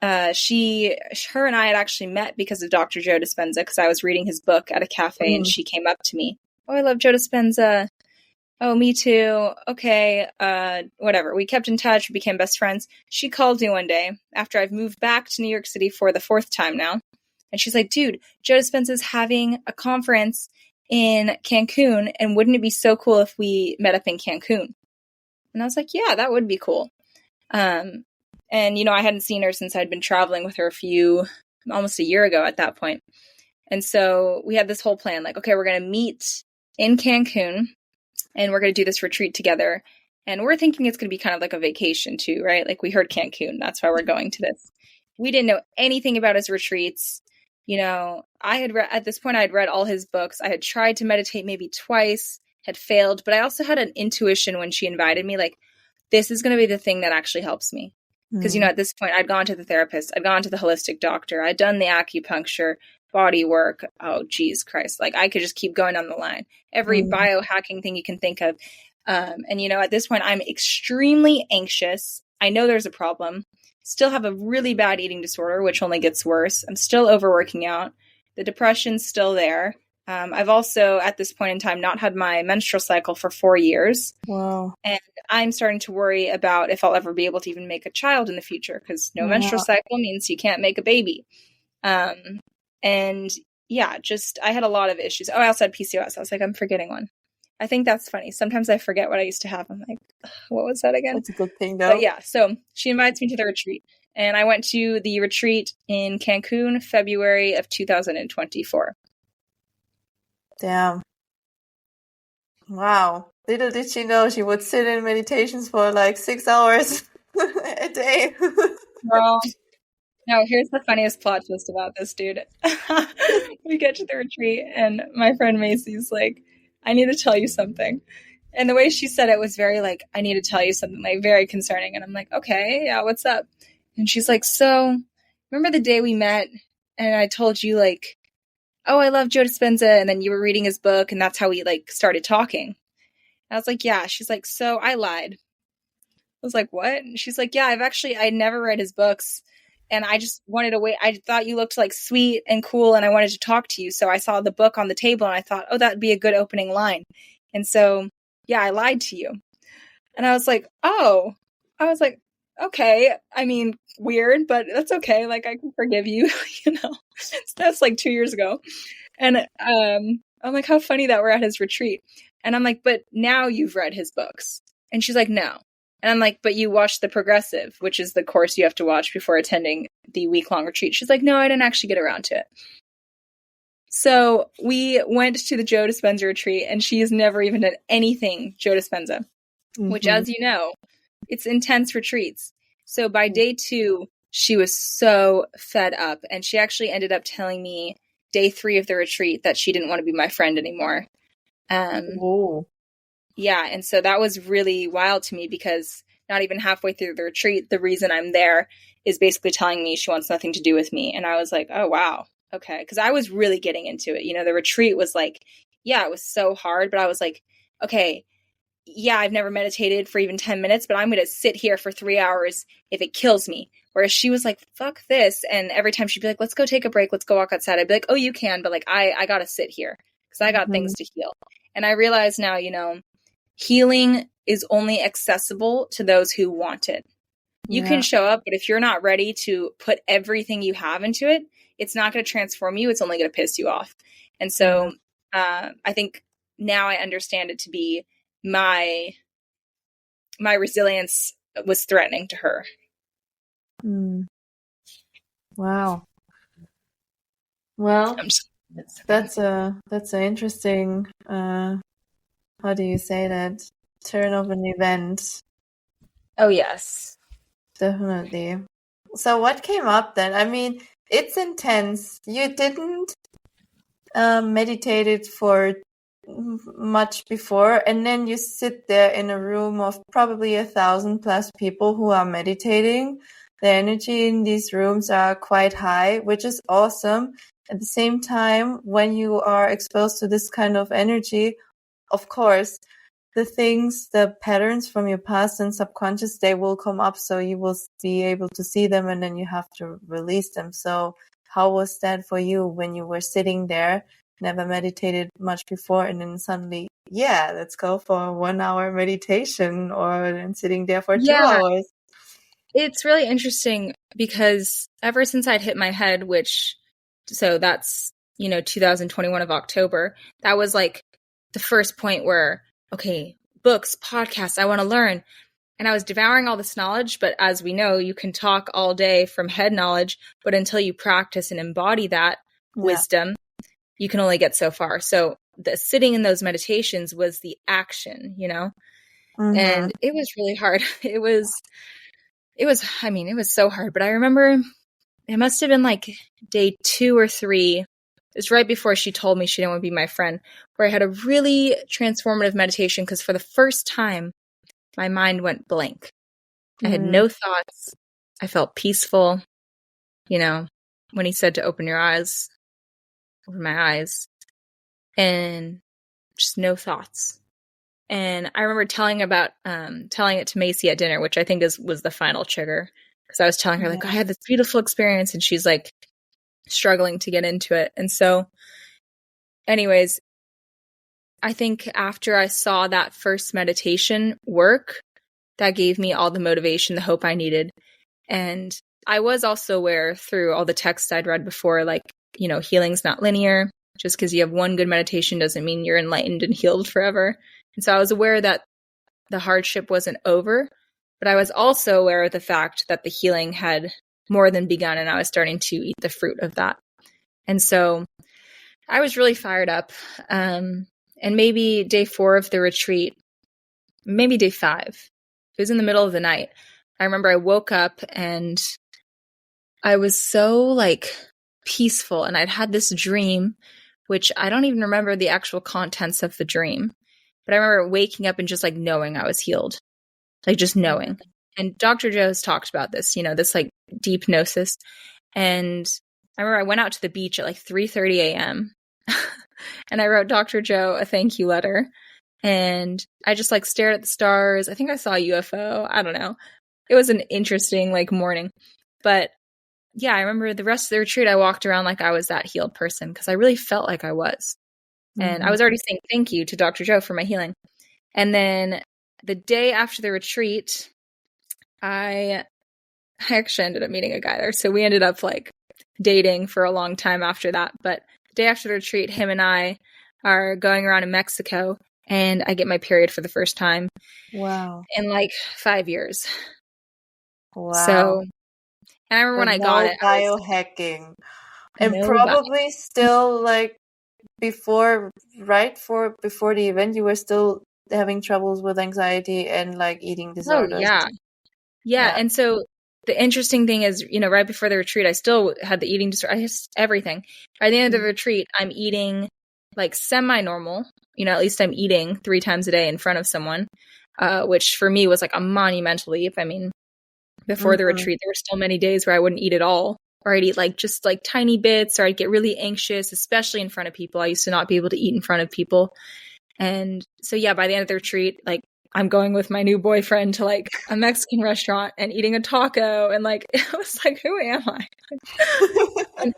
her and I had actually met because of Dr. Joe Dispenza, because I was reading his book at a cafe and she came up to me. Oh, I love Joe Dispenza. Oh, me too. Okay, whatever. We kept in touch, we became best friends. She called me one day after I've moved back to New York City for the 4th time now. And she's like, dude, Joe Dispenza's having a conference in Cancun, and wouldn't it be so cool if we met up in Cancun? And I was like, yeah, that would be cool. And And, I hadn't seen her since I'd been traveling with her almost a year ago at that point. And so we had this whole plan, like, okay, we're going to meet in Cancun and we're going to do this retreat together. And we're thinking it's going to be kind of like a vacation too, right? Like we heard Cancun, that's why we're going to this. We didn't know anything about his retreats. I had at this point, I'd read all his books. I had tried to meditate maybe twice, had failed, but I also had an intuition when she invited me, like, this is going to be the thing that actually helps me. Because, at this point, I'd gone to the therapist, I'd gone to the holistic doctor, I'd done the acupuncture, body work. Oh, geez, Christ. Like, I could just keep going on the line. Every biohacking thing you can think of. And, at this point, I'm extremely anxious. I know there's a problem. Still have a really bad eating disorder, which only gets worse. I'm still overworking out. The depression's still there. I've also, at this point in time, not had my menstrual cycle for 4 years. Wow. And I'm starting to worry about if I'll ever be able to even make a child in the future, because no menstrual cycle means you can't make a baby. And yeah, I had a lot of issues. Oh, I also had PCOS. I was like, I'm forgetting one. I think that's funny. Sometimes I forget what I used to have. I'm like, what was that again? That's a good thing, though. But yeah, so she invites me to the retreat. And I went to the retreat in Cancun, February of 2024. Damn. Wow. Little did she know she would sit in meditations for like 6 hours a day. Well, no, here's the funniest plot twist about this, dude. We get to the retreat and my friend Macy's like, I need to tell you something. And the way she said it was very like, I need to tell you something, like very concerning. And I'm like, okay, yeah, what's up? And she's like, so remember the day we met and I told you like, oh, I love Joe Dispenza. And then you were reading his book and that's how we like started talking. I was like, yeah. She's like, so I lied. I was like, what? And she's like, yeah, I'd never read his books. And I just wanted to wait. I thought you looked like sweet and cool and I wanted to talk to you. So I saw the book on the table and I thought, oh, that'd be a good opening line. And so, yeah, I lied to you. And I was like, okay. I mean, weird, but that's okay. Like, I can forgive you, That's like 2 years ago. And I'm like, how funny that we're at his retreat. And I'm like, but now you've read his books. And she's like, no. And I'm like, but you watched The Progressive, which is the course you have to watch before attending the week-long retreat. She's like, no, I didn't actually get around to it. So we went to the Joe Dispenza retreat, and she has never even done anything Joe Dispenza, which, as you know, it's intense retreats. So by day 2, she was so fed up, and she actually ended up telling me day 3 of the retreat that she didn't want to be my friend anymore. Yeah, and so that was really wild to me because not even halfway through the retreat, the reason I'm there is basically telling me she wants nothing to do with me. And I was like, oh, wow. Okay. Because I was really getting into it. The retreat was like, yeah, it was so hard. But I was like, okay, yeah, I've never meditated for even 10 minutes, but I'm going to sit here for 3 hours if it kills me. Whereas she was like, fuck this. And every time she'd be like, let's go take a break. Let's go walk outside. I'd be like, oh, you can. But like, I got to sit here because I got things to heal. And I realize now, healing is only accessible to those who want it. You can show up, but if you're not ready to put everything you have into it, it's not going to transform you. It's only going to piss you off. And so I think now I understand it to be my resilience was threatening to her. Wow. Well, that's an interesting, how do you say that? Turn of an event. Oh, yes. Definitely. So what came up then? I mean, it's intense. You didn't meditate it for much before, and then you sit there in a room of probably 1,000+ people who are meditating. The energy in these rooms are quite high, which is awesome. At the same time, when you are exposed to this kind of energy, of course, the patterns from your past and subconscious, they will come up, so you will be able to see them and then you have to release them. So how was that for you when you were sitting there, never meditated much before, and then suddenly, yeah, let's go for a 1 hour meditation, or then sitting there for 2 hours? It's really interesting because ever since I'd hit my head, so that's, 2021 of October, that was like the first point where, okay, books, podcasts, I want to learn. And I was devouring all this knowledge, but as we know, you can talk all day from head knowledge, but until you practice and embody that wisdom, you can only get so far. So the sitting in those meditations was the action, you know? And it was really hard. It was so hard, but I remember it must have been like day 2 or 3. It was right before she told me she didn't want to be my friend, where I had a really transformative meditation because for the first time, my mind went blank. I had no thoughts. I felt peaceful. You know, when he said to open your eyes, open my eyes, and just no thoughts. And I remember telling it to Macy at dinner, which I think was the final trigger. Because I was telling her, like, I had this beautiful experience, and she's like struggling to get into it. And so, anyways, I think after I saw that first meditation work, that gave me all the motivation, the hope I needed. And I was also aware through all the texts I'd read before, like, you know, healing's not linear. Just because you have one good meditation doesn't mean you're enlightened and healed forever. And so I was aware that the hardship wasn't over, but I was also aware of the fact that the healing had more than begun, and I was starting to eat the fruit of that. And so I was really fired up. And maybe day 4 of the retreat, maybe day 5, it was in the middle of the night. I remember I woke up and I was so like peaceful, and I'd had this dream, which I don't even remember the actual contents of the dream. But I remember waking up and just like knowing I was healed, like just knowing. And Dr. Joe has talked about this, you know, this like deep gnosis. And I remember I went out to the beach at like 3:30 a.m. and I wrote Dr. Joe a thank you letter. And I just like stared at the stars. I think I saw a UFO. I don't know. It was an interesting like morning. But yeah, I remember the rest of the retreat, I walked around like I was that healed person because I really felt like I was. And I was already saying thank you to Dr. Joe for my healing. And then the day after the retreat, I actually ended up meeting a guy there. So we ended up like dating for a long time after that. But the day after the retreat, him and I are going around in Mexico, and I get my period for the first time. Wow. In like 5 years. Wow. So, and I remember when I got it, biohacking. And probably still like before the event, you were still having troubles with anxiety and like eating disorders. Oh, yeah. And so the interesting thing is, you know, right before the retreat, I still had the eating disorder. I just everything. By the end of the retreat, I'm eating like semi-normal. You know, at least I'm eating 3 times a day in front of someone, which for me was like a monumental leap. I mean, before the retreat, there were still many days where I wouldn't eat at all, or I'd eat like just like tiny bits, or I'd get really anxious, especially in front of people. I used to not be able to eat in front of people. And so, yeah, by the end of the retreat, like I'm going with my new boyfriend to like a Mexican restaurant and eating a taco. And like, it was like, who am I? And,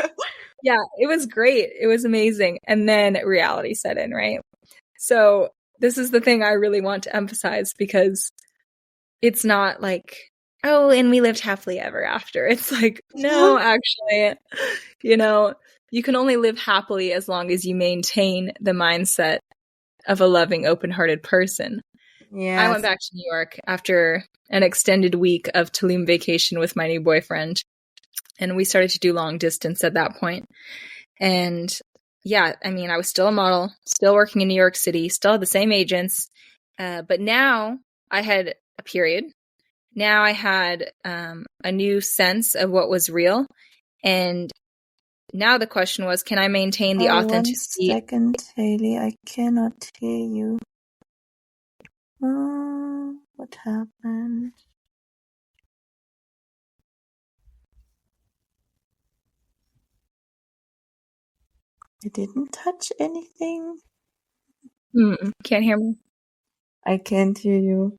yeah, it was great. It was amazing. And then reality set in, right? So this is the thing I really want to emphasize, because it's not like, oh, and we lived happily ever after. It's like, no, actually, you know, you can only live happily as long as you maintain the mindset of a loving, open-hearted person. Yeah, I went back to New York after an extended week of Tulum vacation with my new boyfriend, and we started to do long distance at that point. And yeah, I mean, I was still a model, still working in New York City, still had the same agents, but now I had a period. Now I had a new sense of what was real, and now the question was, can I maintain the authenticity? 1 second, Haley, I cannot hear you. What happened? I didn't touch anything. Can't hear me? I can't hear you.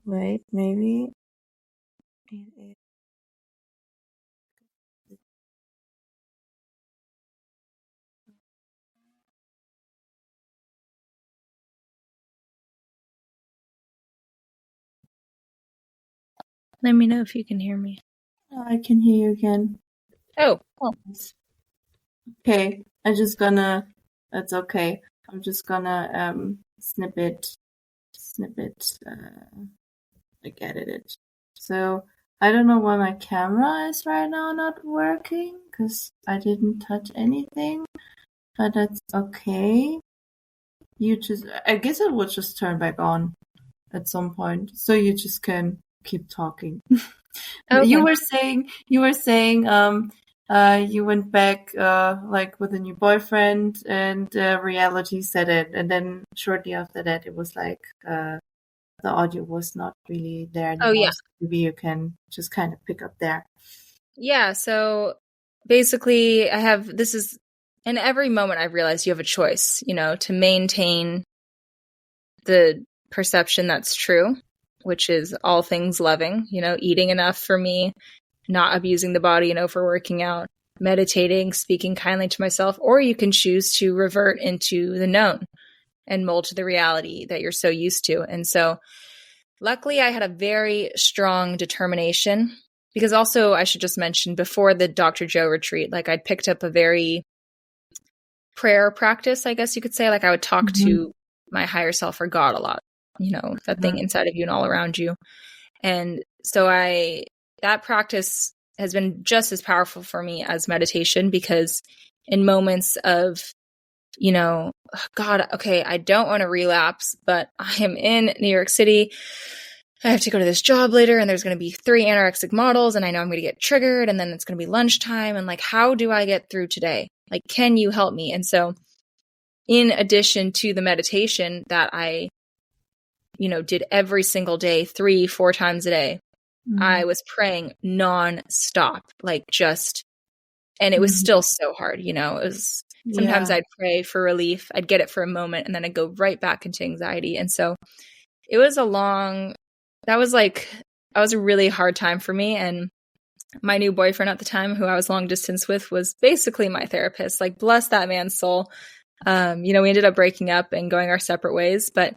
Wait, maybe. Let me know if you can hear me. I can hear you again. Oh, well. Okay, that's okay. I'm just gonna snip it like edit it. So I don't know why my camera is right now not working, because I didn't touch anything, but that's okay. I guess it will just turn back on at some point, so you just can keep talking. Okay. You were saying you went back like with a new boyfriend, and reality set in, and then shortly after that it was like the audio was not really there anymore. Oh, yeah. So maybe you can just kind of pick up there. Yeah, so basically in every moment I've realized you have a choice, to maintain the perception that's true, which is all things loving, eating enough for me, not abusing the body and overworking out, meditating, speaking kindly to myself, or you can choose to revert into the known and mold to the reality that you're so used to. And so luckily I had a very strong determination, because also I should just mention, before the Dr. Joe retreat, like I'd picked up a very prayer practice, I guess you could say. Like I would talk to my higher self, or God, a lot, that thing inside of you and all around you. And so that practice has been just as powerful for me as meditation, because in moments of, God, okay, I don't want to relapse, but I am in New York City. I have to go to this job later, and there's going to be 3 anorexic models, and I know I'm going to get triggered, and then it's going to be lunchtime. And like, how do I get through today? Like, can you help me? And so in addition to the meditation that I, did every single day, 3-4 times a day, I was praying nonstop, like and it was still so hard, it was, sometimes I'd pray for relief, I'd get it for a moment, and then I'd go right back into anxiety. And so it was that was a really hard time for me. And my new boyfriend at the time, who I was long distance with, was basically my therapist. Like, bless that man's soul. We ended up breaking up and going our separate ways, but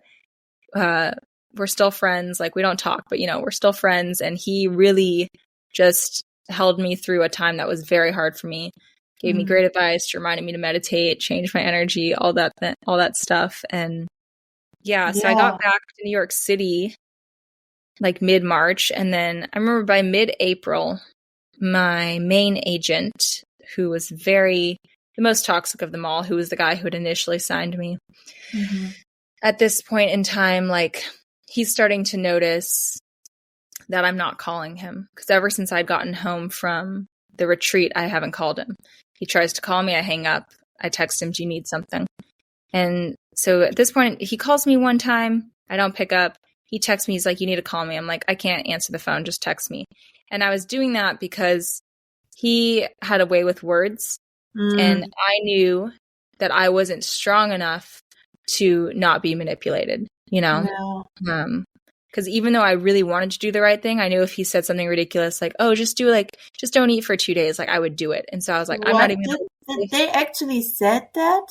we're still friends. Like, we don't talk, but we're still friends. And he really just held me through a time that was very hard for me. Gave me great advice, reminded me to meditate, change my energy, all that stuff. And so I got back to New York City like mid-March. And then I remember by mid-April, my main agent, who was the most toxic of them all, who was the guy who had initially signed me. At this point in time, like, he's starting to notice that I'm not calling him, because ever since I'd gotten home from the retreat, I haven't called him. He tries to call me, I hang up. I text him, do you need something? And so at this point, he calls me one time, I don't pick up. He texts me, he's like, you need to call me. I'm like, I can't answer the phone, just text me. And I was doing that because he had a way with words, and I knew that I wasn't strong enough to not be manipulated, because even though I really wanted to do the right thing, I knew if he said something ridiculous, like, oh, just don't eat for 2 days, like, I would do it. And so I was like, I'm not even. Did they actually said that?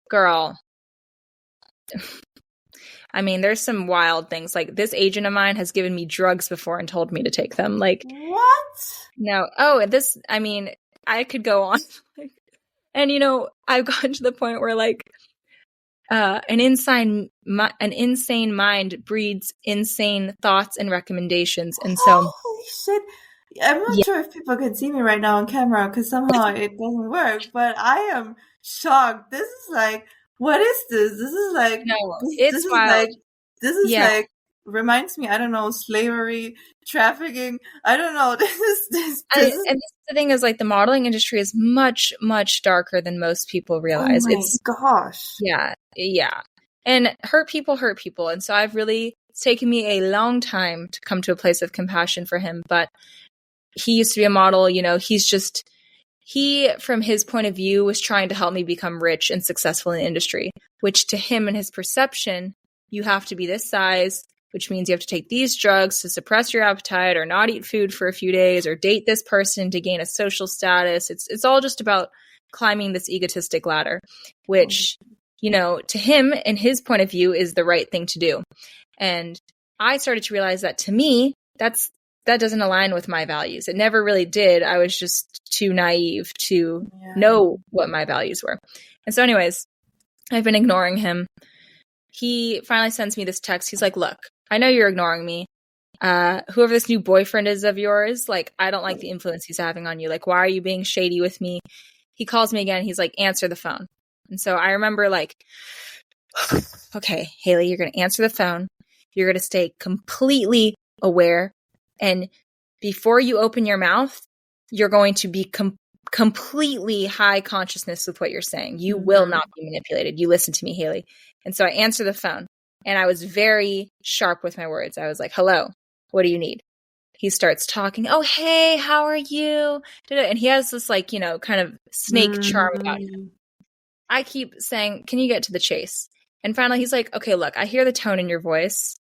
Girl. I mean, there's some wild things. Like, this agent of mine has given me drugs before and told me to take them. Like, what? No. Oh, I mean, I could go on. And, I've gotten to the point where, like, an insane mind breeds insane thoughts and recommendations. And so, holy shit. I'm not sure if people can see me right now on camera, because somehow it doesn't work, but I am shocked. This is like, what is this? This is like, it's wild. This is like, reminds me, I don't know, slavery, trafficking. I don't know. And the thing is, like, the modeling industry is much, much darker than most people realize. Oh my gosh. Yeah. And hurt people. And so it's taken me a long time to come to a place of compassion for him. But he used to be a model, he, from his point of view, was trying to help me become rich and successful in the industry, which to him and his perception, you have to be this size, which means you have to take these drugs to suppress your appetite, or not eat food for a few days, or date this person to gain a social status. It's all just about climbing this egotistic ladder, which, to him and his point of view is the right thing to do. And I started to realize that, to me, that doesn't align with my values. It never really did. I was just too naive to know what my values were. And so anyways, I've been ignoring him. He finally sends me this text. He's like, look, I know you're ignoring me. whoever this new boyfriend is of yours, like, I don't like the influence he's having on you. Like, why are you being shady with me? He calls me again. He's like, answer the phone. And so I remember like, okay, Haley, you're going to answer the phone. You're going to stay completely aware. And before you open your mouth, you're going to be completely high consciousness with what you're saying. You will not be manipulated. You listen to me, Haley. And so I answer the phone and I was very sharp with my words. I was like, hello, what do you need? He starts talking. Oh, hey, how are you? And he has this like, you know, kind of snake charm about him. I keep saying, can you get to the chase? And finally he's like, okay, look, I hear the tone in your voice.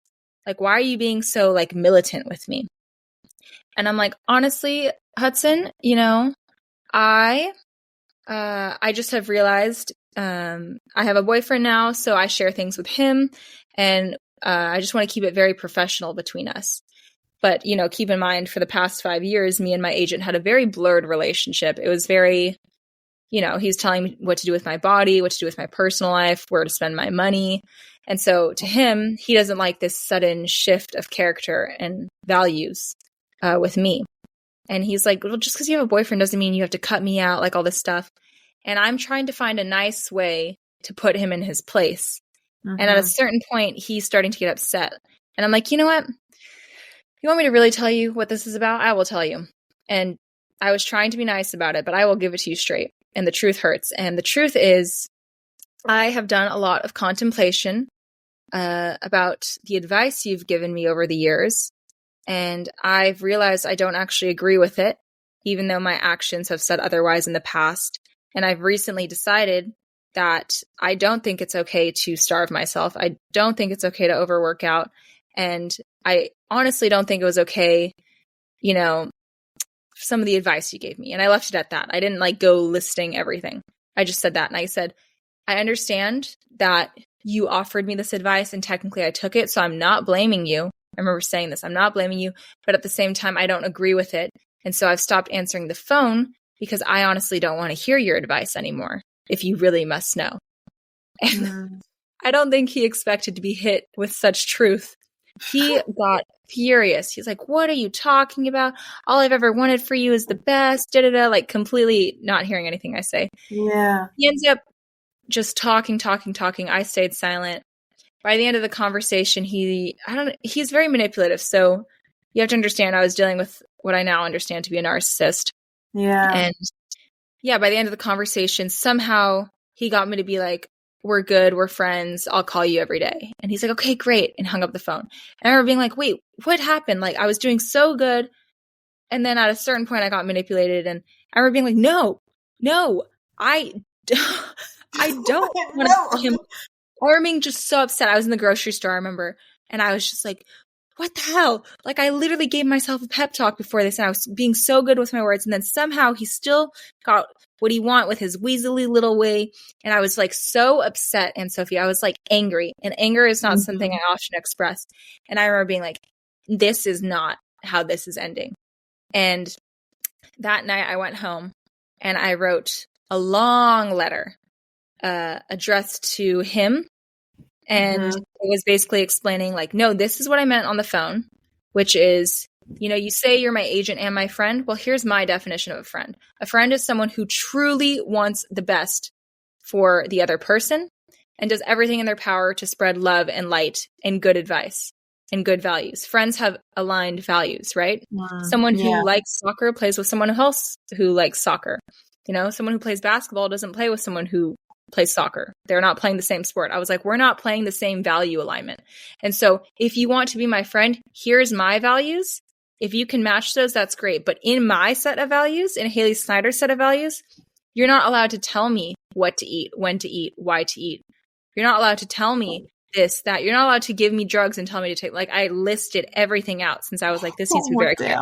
Like, why are you being so like militant with me? And I'm like, honestly, Hudson, you know, I just have realized I have a boyfriend now, so I share things with him, and I just want to keep it very professional between us. But, you know, keep in mind, for the past 5 years, me and my agent had a very blurred relationship. It was very, you know, he's telling me what to do with my body, what to do with my personal life, where to spend my money. And so to him, he doesn't like this sudden shift of character and values with me. And he's like, well, just because you have a boyfriend doesn't mean you have to cut me out, like all this stuff. And I'm trying to find a nice way to put him in his place. And at a certain point, he's starting to get upset. And I'm like, you know what? You want me to really tell you what this is about? I will tell you. And I was trying to be nice about it, but I will give it to you straight. And the truth hurts. And the truth is, I have done a lot of contemplation about the advice you've given me over the years. And I've realized I don't actually agree with it, even though my actions have said otherwise in the past. And I've recently decided that I don't think it's okay to starve myself. I don't think it's okay to overwork out. And I honestly don't think it was okay, you know, some of the advice you gave me. And I left it at that. I didn't like go listing everything. I just said that. And I said, I understand that you offered me this advice and technically I took it. So I'm not blaming you. I remember saying this. I'm not blaming you. But at the same time, I don't agree with it. And so I've stopped answering the phone because I honestly don't want to hear your advice anymore, if you really must know. And I don't think he expected to be hit with such truth. He got furious. He's like, what are you talking about? All I've ever wanted for you is the best, like completely not hearing anything I say. Yeah. He ends up just talking. I stayed silent. By the end of the conversation, he's very manipulative. So you have to understand, I was dealing with what I now understand to be a narcissist. Yeah. And yeah, by the end of the conversation, somehow he got me to be like, we're good, we're friends, I'll call you every day. And he's like, okay, great, and hung up the phone. And I remember being like, wait, what happened? Like, I was doing so good. And then at a certain point, I got manipulated. And I remember being like, no, I don't want to him. I remember being just so upset. I was in the grocery store, I remember. And I was just like, what the hell? Like, I literally gave myself a pep talk before this, and I was being so good with my words. And then somehow he still got what he want with his weaselly little way. And I was like so upset. And Sophie, I was like angry. And anger is not something I often express. And I remember being like, this is not how this is ending. And that night I went home and I wrote a long letter addressed to him. And it was basically explaining like, no, this is what I meant on the phone, which is, you know, you say you're my agent and my friend. Well, here's my definition of a friend. A friend is someone who truly wants the best for the other person and does everything in their power to spread love and light and good advice and good values. Friends have aligned values, right? Someone who likes soccer plays with someone else who likes soccer. You know, someone who plays basketball doesn't play with someone who plays soccer. They're not playing the same sport. I was like, we're not playing the same value alignment. And so if you want to be my friend, here's my values. If you can match those, that's great. But in my set of values, in Haley Snyder's set of values, you're not allowed to tell me what to eat, when to eat, why to eat. You're not allowed to tell me this, that. You're not allowed to give me drugs and tell me to take, like, I listed everything out since I was like, this needs to be very clear.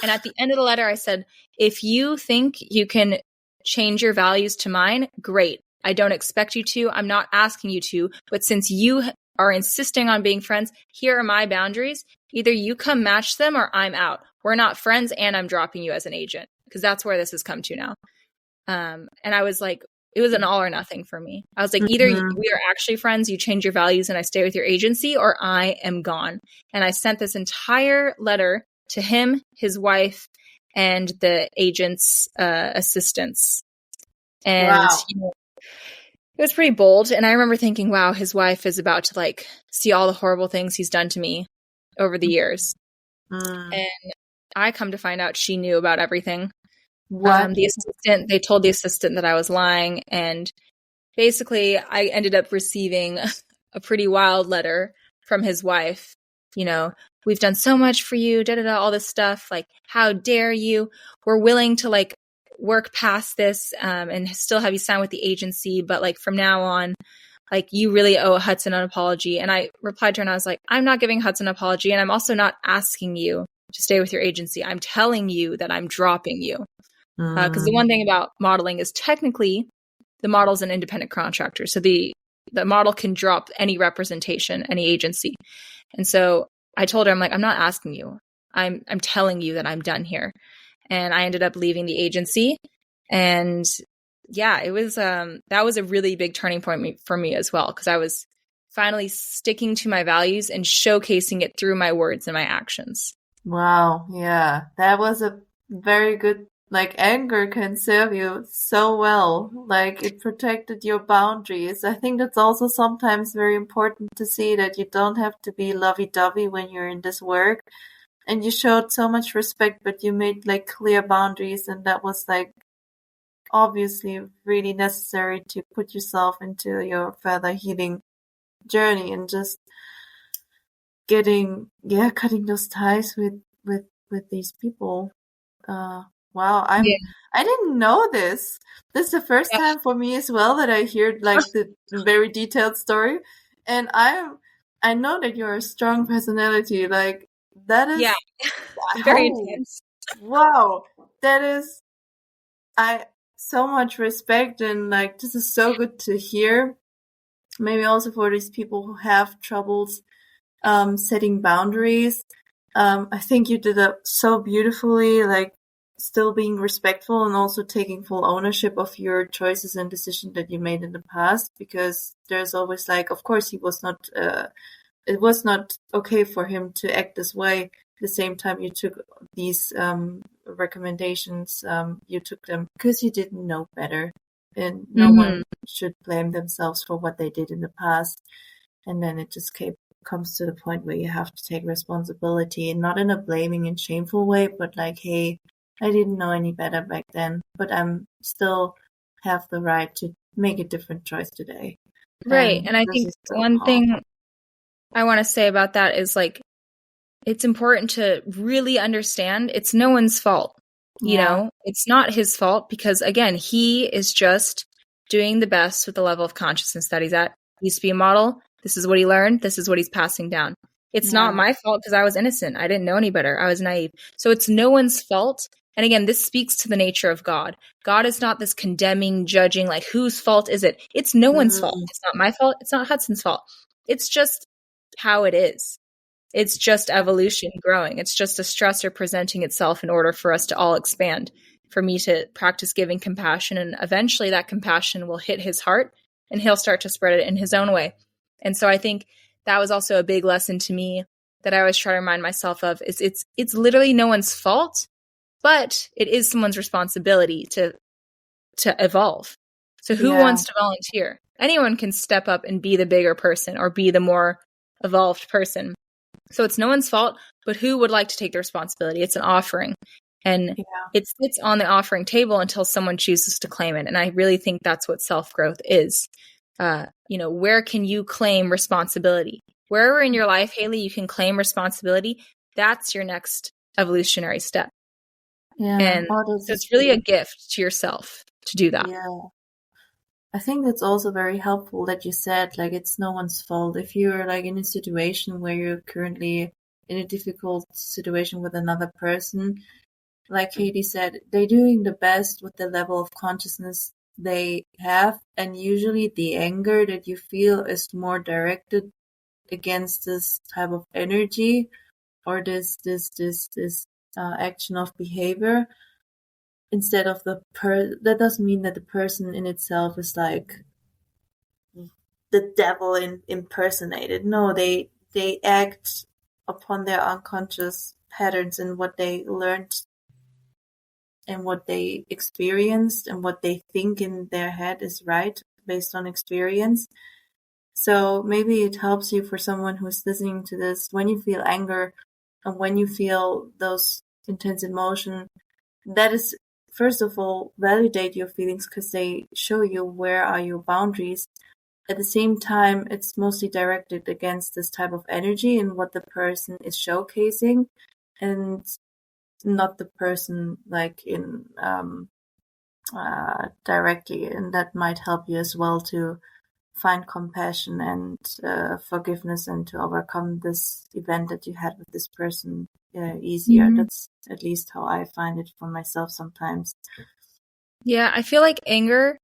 And at the end of the letter, I said, if you think you can change your values to mine, great. I don't expect you to. I'm not asking you to. But since you are insisting on being friends, here are my boundaries. Either you come match them or I'm out. We're not friends and I'm dropping you as an agent, because that's where this has come to now. And I was like, it was an all or nothing for me. I was like, either we are actually friends, you change your values and I stay with your agency, or I am gone. And I sent this entire letter to him, his wife, and the agent's assistants. And Wow. it was pretty bold. And I remember thinking, wow, his wife is about to like see all the horrible things he's done to me over the years. And I come to find out she knew about everything. What? They told the assistant that I was lying. And basically I ended up receiving a pretty wild letter from his wife. You know, we've done so much for you, all this stuff. Like, how dare you? We're willing to like work past this and still have you sign with the agency. But like from now on, like you really owe Hudson an apology. And I replied to her and I was like, I'm not giving Hudson an apology. And I'm also not asking you to stay with your agency. I'm telling you that I'm dropping you. Because the one thing about modeling is technically the model's an independent contractor. So the model can drop any representation, any agency. And so I told her, I'm like, I'm not asking you. I'm telling you that I'm done here. And I ended up leaving the agency. And yeah, it was that was a really big turning point for me as well, because I was finally sticking to my values and showcasing it through my words and my actions. Wow, yeah. That was a very good, like, anger can serve you so well. Like, it protected your boundaries. I think that's also sometimes very important to see that you don't have to be lovey-dovey when you're in this work. And you showed so much respect, but you made like clear boundaries, and that was like obviously really necessary to put yourself into your further healing journey and just cutting those ties with these people. Wow, I didn't know this. This is the first time for me as well that I hear like the very detailed story, and I know that you're a strong personality. Like that is very intense. Wow, that is I so much respect, and like this is so good to hear. Maybe also for these people who have troubles setting boundaries. I think you did that so beautifully, like still being respectful and also taking full ownership of your choices and decisions that you made in the past, because there's always like, of course, it was not okay for him to act this way. At the same time, you took these recommendations, you took them because you didn't know better, and no one should blame themselves for what they did in the past. And then it just comes to the point where you have to take responsibility, and not in a blaming and shameful way, but like, hey, I didn't know any better back then, but I'm still have the right to make a different choice today. Right. And I think one thing I want to say about that is like, it's important to really understand it's no one's fault. You know, it's not his fault, because again, he is just doing the best with the level of consciousness that he's at. He used to be a model. This is what he learned. This is what he's passing down. It's not my fault because I was innocent. I didn't know any better. I was naive. So it's no one's fault. And again, this speaks to the nature of God. God is not this condemning, judging, like whose fault is it? It's no one's fault. It's not my fault. It's not Hudson's fault. It's just how it is. It's just evolution growing. It's just a stressor presenting itself in order for us to all expand, for me to practice giving compassion. And eventually that compassion will hit his heart and he'll start to spread it in his own way. And so I think that was also a big lesson to me that I always try to remind myself of. It's literally no one's fault, but it is someone's responsibility to evolve. So who wants to volunteer? Anyone can step up and be the bigger person or be the more evolved person. So it's no one's fault, but who would like to take the responsibility? It's an offering. And it sits on the offering table until someone chooses to claim it. And I really think that's what self-growth is. Where can you claim responsibility? Wherever in your life, Haley, you can claim responsibility, that's your next evolutionary step. Yeah. And so it's really a gift to yourself to do that. Yeah. I think that's also very helpful that you said, like, it's no one's fault. If you're like in a situation where you're currently in a difficult situation with another person, like Katie said, they're doing the best with the level of consciousness they have, and usually the anger that you feel is more directed against this type of energy or this action of behavior. instead of that doesn't mean that the person in itself is like the devil impersonated. No, they act upon their unconscious patterns and what they learned and what they experienced and what they think in their head is right based on experience. So maybe it helps you, for someone who's listening to this, when you feel anger and when you feel those intense emotion, that is, first of all, validate your feelings because they show you where are your boundaries. At the same time, it's mostly directed against this type of energy and what the person is showcasing, and not the person like in directly. And that might help you as well to find compassion and forgiveness and to overcome this event that you had with this person easier. Mm-hmm. That's at least how I find it for myself sometimes. Yeah, I feel like anger,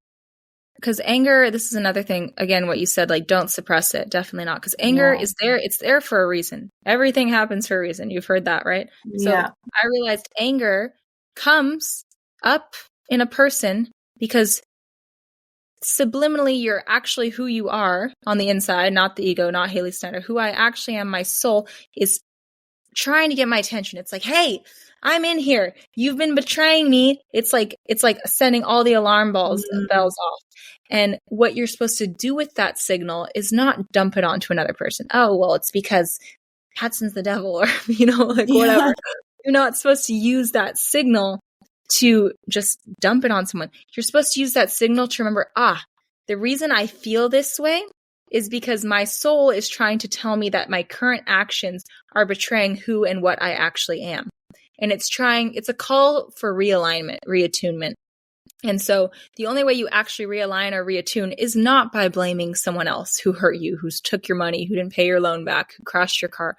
because anger, this is another thing, again, what you said, like, don't suppress it. Definitely not. Because anger is there. It's there for a reason. Everything happens for a reason. You've heard that, right? So I realized anger comes up in a person because subliminally you're actually who you are on the inside, not the ego, not Haley Snyder. Who I actually am, my soul, is trying to get my attention. It's like, hey, I'm in here. You've been betraying me. It's like sending all the alarm bells off. And what you're supposed to do with that signal is not dump it onto another person. Oh, well, it's because Hudson's the devil, or, whatever. You're not supposed to use that signal to just dump it on someone. You're supposed to use that signal to remember, the reason I feel this way is because my soul is trying to tell me that my current actions are betraying who and what I actually am. And it's a call for realignment, reattunement. And so the only way you actually realign or reattune is not by blaming someone else who hurt you, who took your money, who didn't pay your loan back, who crashed your car,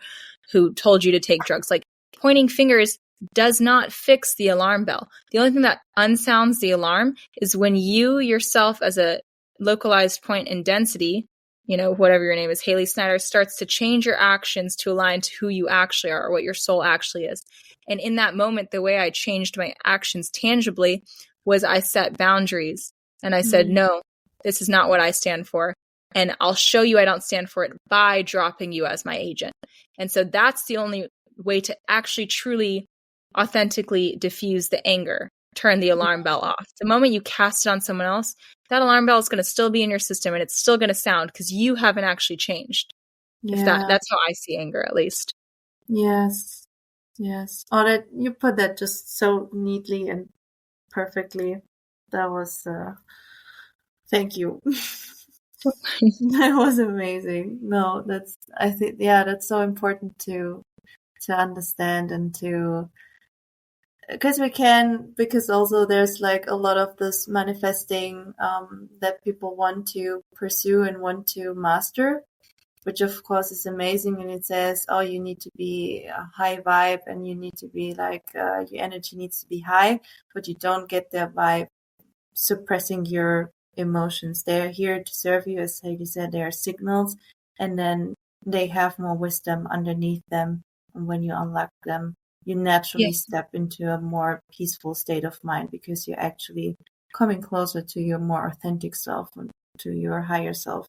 who told you to take drugs. Like, pointing fingers does not fix the alarm bell. The only thing that unsounds the alarm is when you yourself, as a localized point in density, whatever your name is, Haley Snyder, starts to change your actions to align to who you actually are or what your soul actually is. And in that moment, the way I changed my actions tangibly was I set boundaries and I said, no, this is not what I stand for. And I'll show you I don't stand for it by dropping you as my agent. And so that's the only way to actually truly authentically diffuse the anger, turn the alarm bell off. The moment you cast it on someone else, that alarm bell is going to still be in your system and it's still going to sound because you haven't actually changed. Yeah. That's how I see anger, at least. Yes. Oh, that you put that just so neatly and perfectly. That was thank you. That was amazing. No, I think that's so important to understand and to, because also there's like a lot of this manifesting that people want to pursue and want to master, which of course is amazing. And it says, oh, you need to be a high vibe and you need to be like, your energy needs to be high, but you don't get there by suppressing your emotions. They're here to serve you. As Heidi said, they are signals, and then they have more wisdom underneath them. And when you unlock them, you naturally step into a more peaceful state of mind because you're actually coming closer to your more authentic self and to your higher self.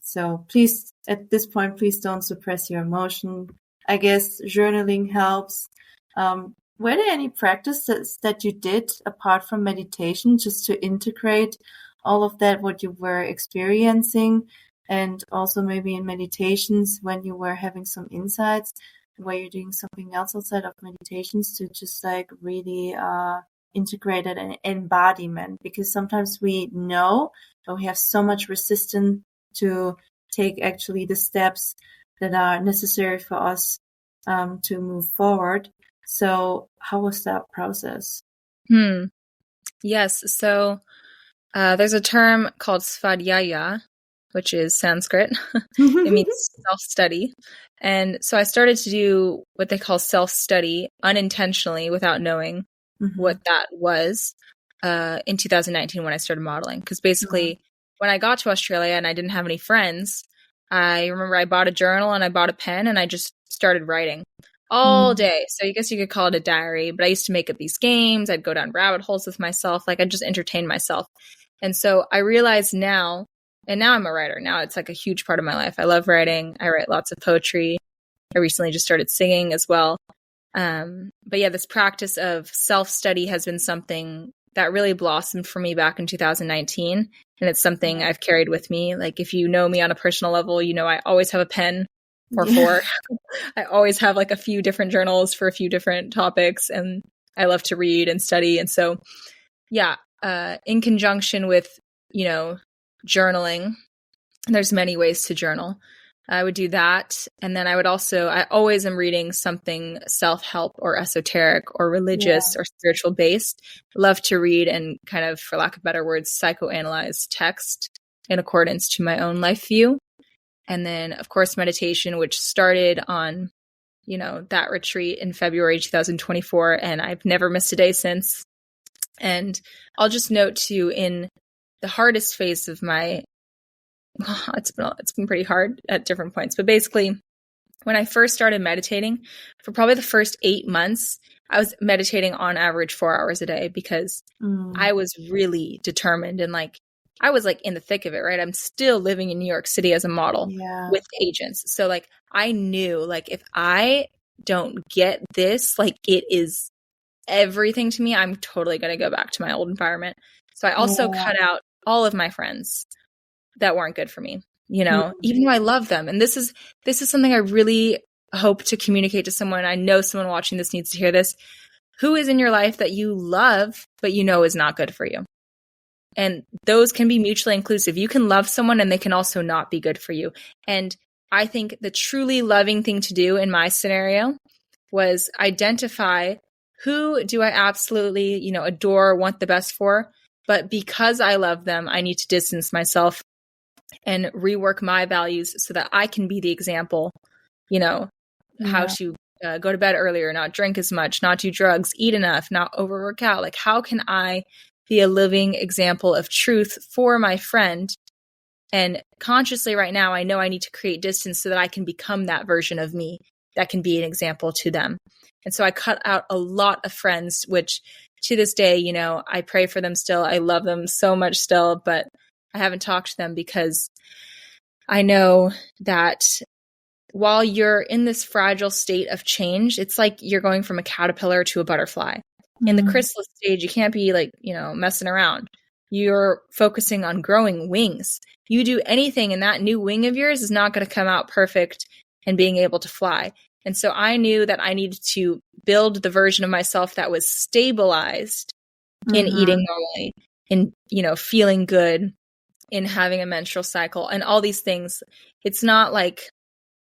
So please, at this point, please don't suppress your emotion. I guess journaling helps. Were there any practices that you did apart from meditation just to integrate all of that, what you were experiencing? And also maybe in meditations when you were having some insights, were you doing something else outside of meditations to just like really integrate it and embodiment? Because sometimes we know, but we have so much resistance to take actually the steps that are necessary for us to move forward. So how was that process? Yes. So there's a term called svadhyaya, which is Sanskrit. It means self-study. And so I started to do what they call self-study unintentionally without knowing what that was in 2019 when I started modeling. Because basically when I got to Australia and I didn't have any friends, I remember I bought a journal and I bought a pen and I just started writing. all day. So I guess you could call it a diary, but I used to make up these games. I'd go down rabbit holes with myself. Like I'd just entertain myself. And so I realize now, and now I'm a writer. Now it's like a huge part of my life. I love writing. I write lots of poetry. I recently just started singing as well. But yeah, this practice of self-study has been something that really blossomed for me back in 2019. And it's something I've carried with me. Like if you know me on a personal level, you know, I always have a pen or four. I always have like a few different journals for a few different topics. And I love to read and study. And so, yeah, in conjunction with, you know, journaling, there's many ways to journal. I would do that. And then I always am reading something self-help or esoteric or religious or spiritual based. Love to read and kind of, for lack of better words, psychoanalyze text in accordance to my own life view. And then, of course, meditation, which started on, you know, that retreat in February 2024. And I've never missed a day since. And I'll just note too, in the hardest phase of my it's been pretty hard at different points. But basically, when I first started meditating, for probably the first 8 months, I was meditating on average 4 hours a day because I was really determined and like, I was like in the thick of it, right? I'm still living in New York City as a model with agents. So like, I knew like, if I don't get this, like it is everything to me, I'm totally going to go back to my old environment. So I also cut out all of my friends that weren't good for me, you know, even though I love them. And this is something I really hope to communicate to someone. I know someone watching this needs to hear this. Who is in your life that you love, but you know is not good for you? And those can be mutually inclusive. You can love someone and they can also not be good for you. And I think the truly loving thing to do in my scenario was identify who do I absolutely, you know, adore, want the best for, but because I love them, I need to distance myself and rework my values so that I can be the example, you know, how to go to bed earlier, not drink as much, not do drugs, eat enough, not overwork out. Like, how can I be a living example of truth for my friend? And consciously right now, I know I need to create distance so that I can become that version of me that can be an example to them. And so I cut out a lot of friends, which to this day, you know, I pray for them still. I love them so much still, but I haven't talked to them because I know that while you're in this fragile state of change, it's like you're going from a caterpillar to a butterfly. In the chrysalis stage, you can't be like, you know, messing around. You're focusing on growing wings. You do anything and that new wing of yours is not going to come out perfect and being able to fly. And so I knew that I needed to build the version of myself that was stabilized in eating normally, in, you know, feeling good, in having a menstrual cycle and all these things. It's not like,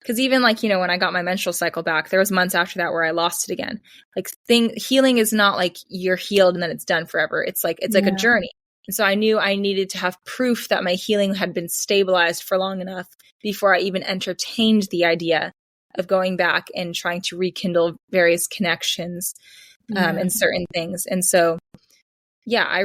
because even like, you know, when I got my menstrual cycle back, there was months after that where I lost it again. Like healing is not like you're healed and then it's done forever. It's like a journey. And so I knew I needed to have proof that my healing had been stabilized for long enough before I even entertained the idea of going back and trying to rekindle various connections and certain things. And so, yeah, I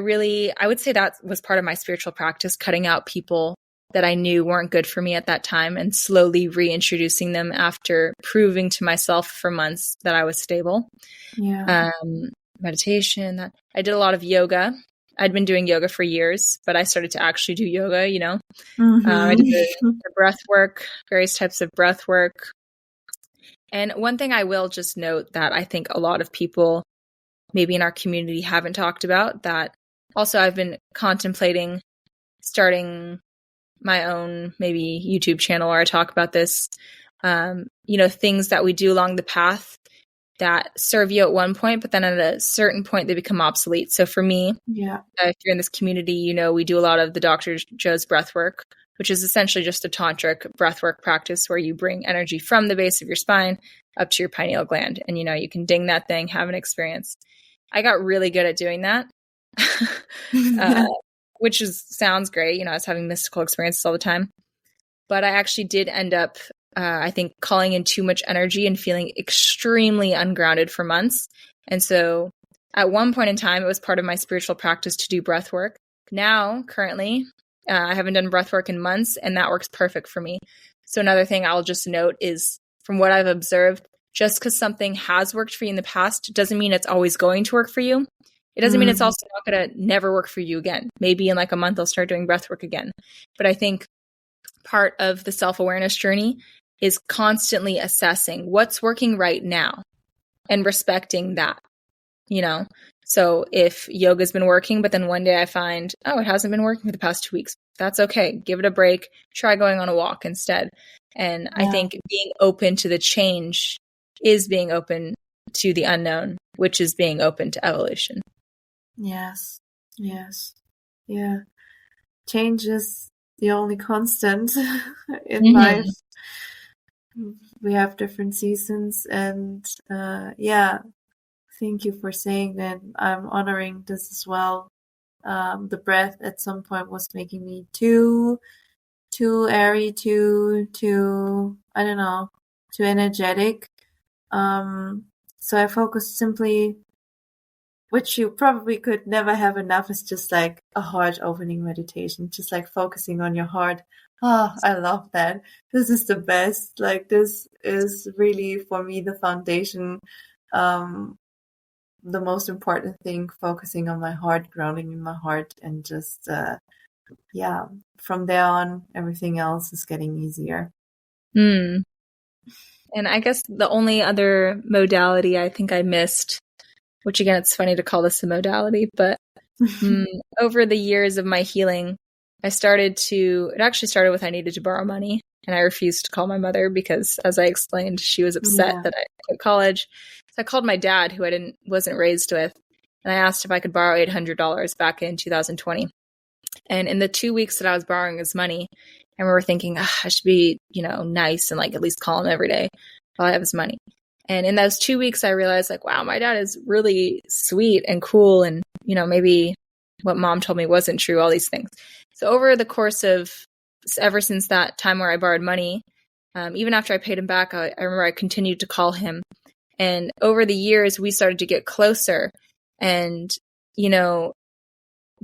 would say that was part of my spiritual practice, cutting out people that I knew weren't good for me at that time and slowly reintroducing them after proving to myself for months that I was stable. Meditation, that I did a lot of yoga. I'd been doing yoga for years, but I started to actually do yoga, you know. I did the breath work, various types of breath work. And one thing I will just note that I think a lot of people maybe in our community haven't talked about, that also I've been contemplating starting my own maybe YouTube channel where I talk about this, you know, things that we do along the path that serve you at one point, but then at a certain point they become obsolete. So for me, if you're in this community, you know, we do a lot of the Dr. Joe's breath work, which is essentially just a tantric breathwork practice where you bring energy from the base of your spine up to your pineal gland. And, you know, you can ding that thing, have an experience. I got really good at doing that, which sounds great. You know, I was having mystical experiences all the time. But I actually did end up, I think, calling in too much energy and feeling extremely ungrounded for months. And so at one point in time, it was part of my spiritual practice to do breath work. Now, currently, I haven't done breath work in months, and that works perfect for me. So another thing I'll just note is, from what I've observed, just because something has worked for you in the past doesn't mean it's always going to work for you. It doesn't mean it's also not going to never work for you again. Maybe in like a month, I'll start doing breath work again. But I think part of the self-awareness journey is constantly assessing what's working right now and respecting that, you know? So if yoga's been working, but then one day I find, oh, it hasn't been working for the past 2 weeks, that's okay. Give it a break. Try going on a walk instead. And I think being open to the change is being open to the unknown, which is being open to evolution. Yes. Yeah. Change is the only constant in life. We have different seasons, and thank you for saying that. I'm honoring this as well. The breath at some point was making me too airy, too I don't know, too energetic. So I focused simply, which you probably could never have enough, is just like a heart opening meditation, just like focusing on your heart. Oh, I love that. This is the best. Like, this is really, for me, the foundation, the most important thing, focusing on my heart, grounding in my heart, and just, from there on, everything else is getting easier. And I guess the only other modality I think I missed, which again, it's funny to call this a modality, but over the years of my healing, it actually started with I needed to borrow money, and I refused to call my mother because, as I explained, she was upset that I quit college. So I called my dad, who I wasn't raised with, and I asked if I could borrow $800 back in 2020. And in the 2 weeks that I was borrowing his money, I remember thinking, I should be, nice and like at least call him every day while I have his money. And in those 2 weeks, I realized like, wow, my dad is really sweet and cool. And, maybe what mom told me wasn't true, all these things. So over the course of, ever since that time where I borrowed money, even after I paid him back, I remember I continued to call him. And over the years, we started to get closer. And,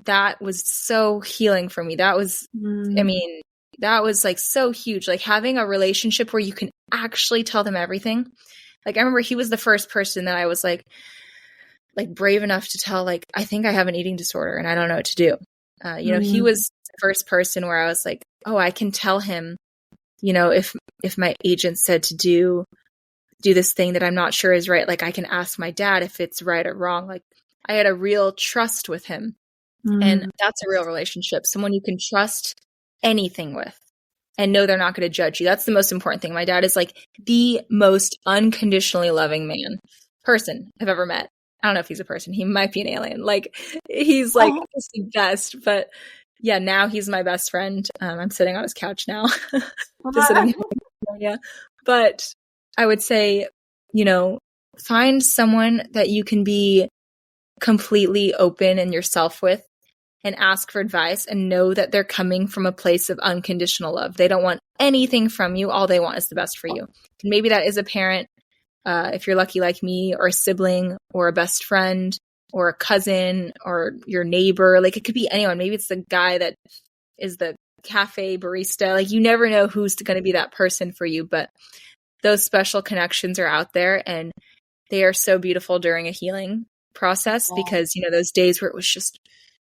that was so healing for me. That was, that was like so huge. Like having a relationship where you can actually tell them everything. Like I remember he was the first person that I was like brave enough to tell, like, I think I have an eating disorder and I don't know what to do. He was the first person where I was like, oh, I can tell him, if my agent said to do this thing that I'm not sure is right, like I can ask my dad if it's right or wrong. Like I had a real trust with him. And that's a real relationship. Someone you can trust anything with and know they're not going to judge you. That's the most important thing. My dad is like the most unconditionally loving person I've ever met. I don't know if he's a person. He might be an alien. Like he's like just the best. But yeah, now he's my best friend. I'm sitting on his couch now, visiting him in California. But I would say, find someone that you can be completely open and yourself with, and ask for advice and know that they're coming from a place of unconditional love. They don't want anything from you. All they want is the best for you. And maybe that is a parent, if you're lucky like me, or a sibling, or a best friend, or a cousin, or your neighbor. Like it could be anyone. Maybe it's the guy that is the cafe barista. Like you never know who's going to be that person for you, but those special connections are out there, and they are so beautiful during a healing process because, those days where it was just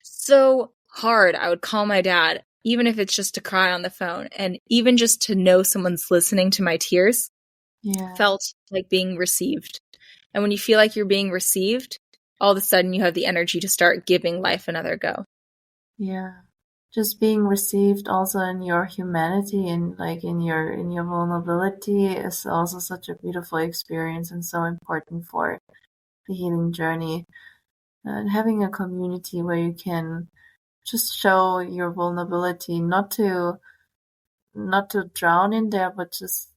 so hard, I would call my dad, even if it's just to cry on the phone, and even just to know someone's listening to my tears felt like being received. And when you feel like you're being received, all of a sudden you have the energy to start giving life another go. Yeah. Just being received also in your humanity and like in your vulnerability is also such a beautiful experience and so important for the healing journey. And having a community where you can just show your vulnerability, not to drown in there, but just,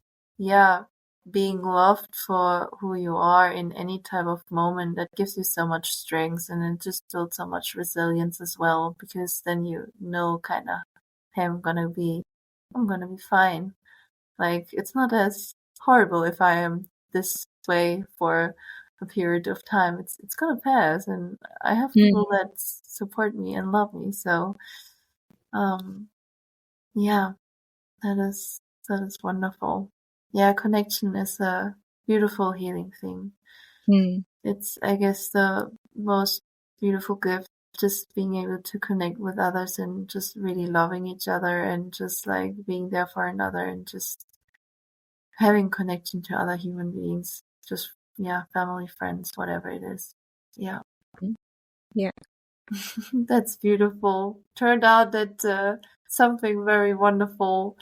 being loved for who you are in any type of moment, that gives you so much strength, and it just builds so much resilience as well, because then kind of, hey, I'm gonna be fine. Like, it's not as horrible if I am this way for a period of time. It's gonna pass, and I have people that support me and love me. So, that is wonderful. Yeah, connection is a beautiful healing thing. It's, I guess, the most beautiful gift, just being able to connect with others and just really loving each other and just like being there for another and just having connection to other human beings. Just, yeah, family, friends, whatever it is. Yeah. Yeah. That's beautiful. Turned out that something very wonderful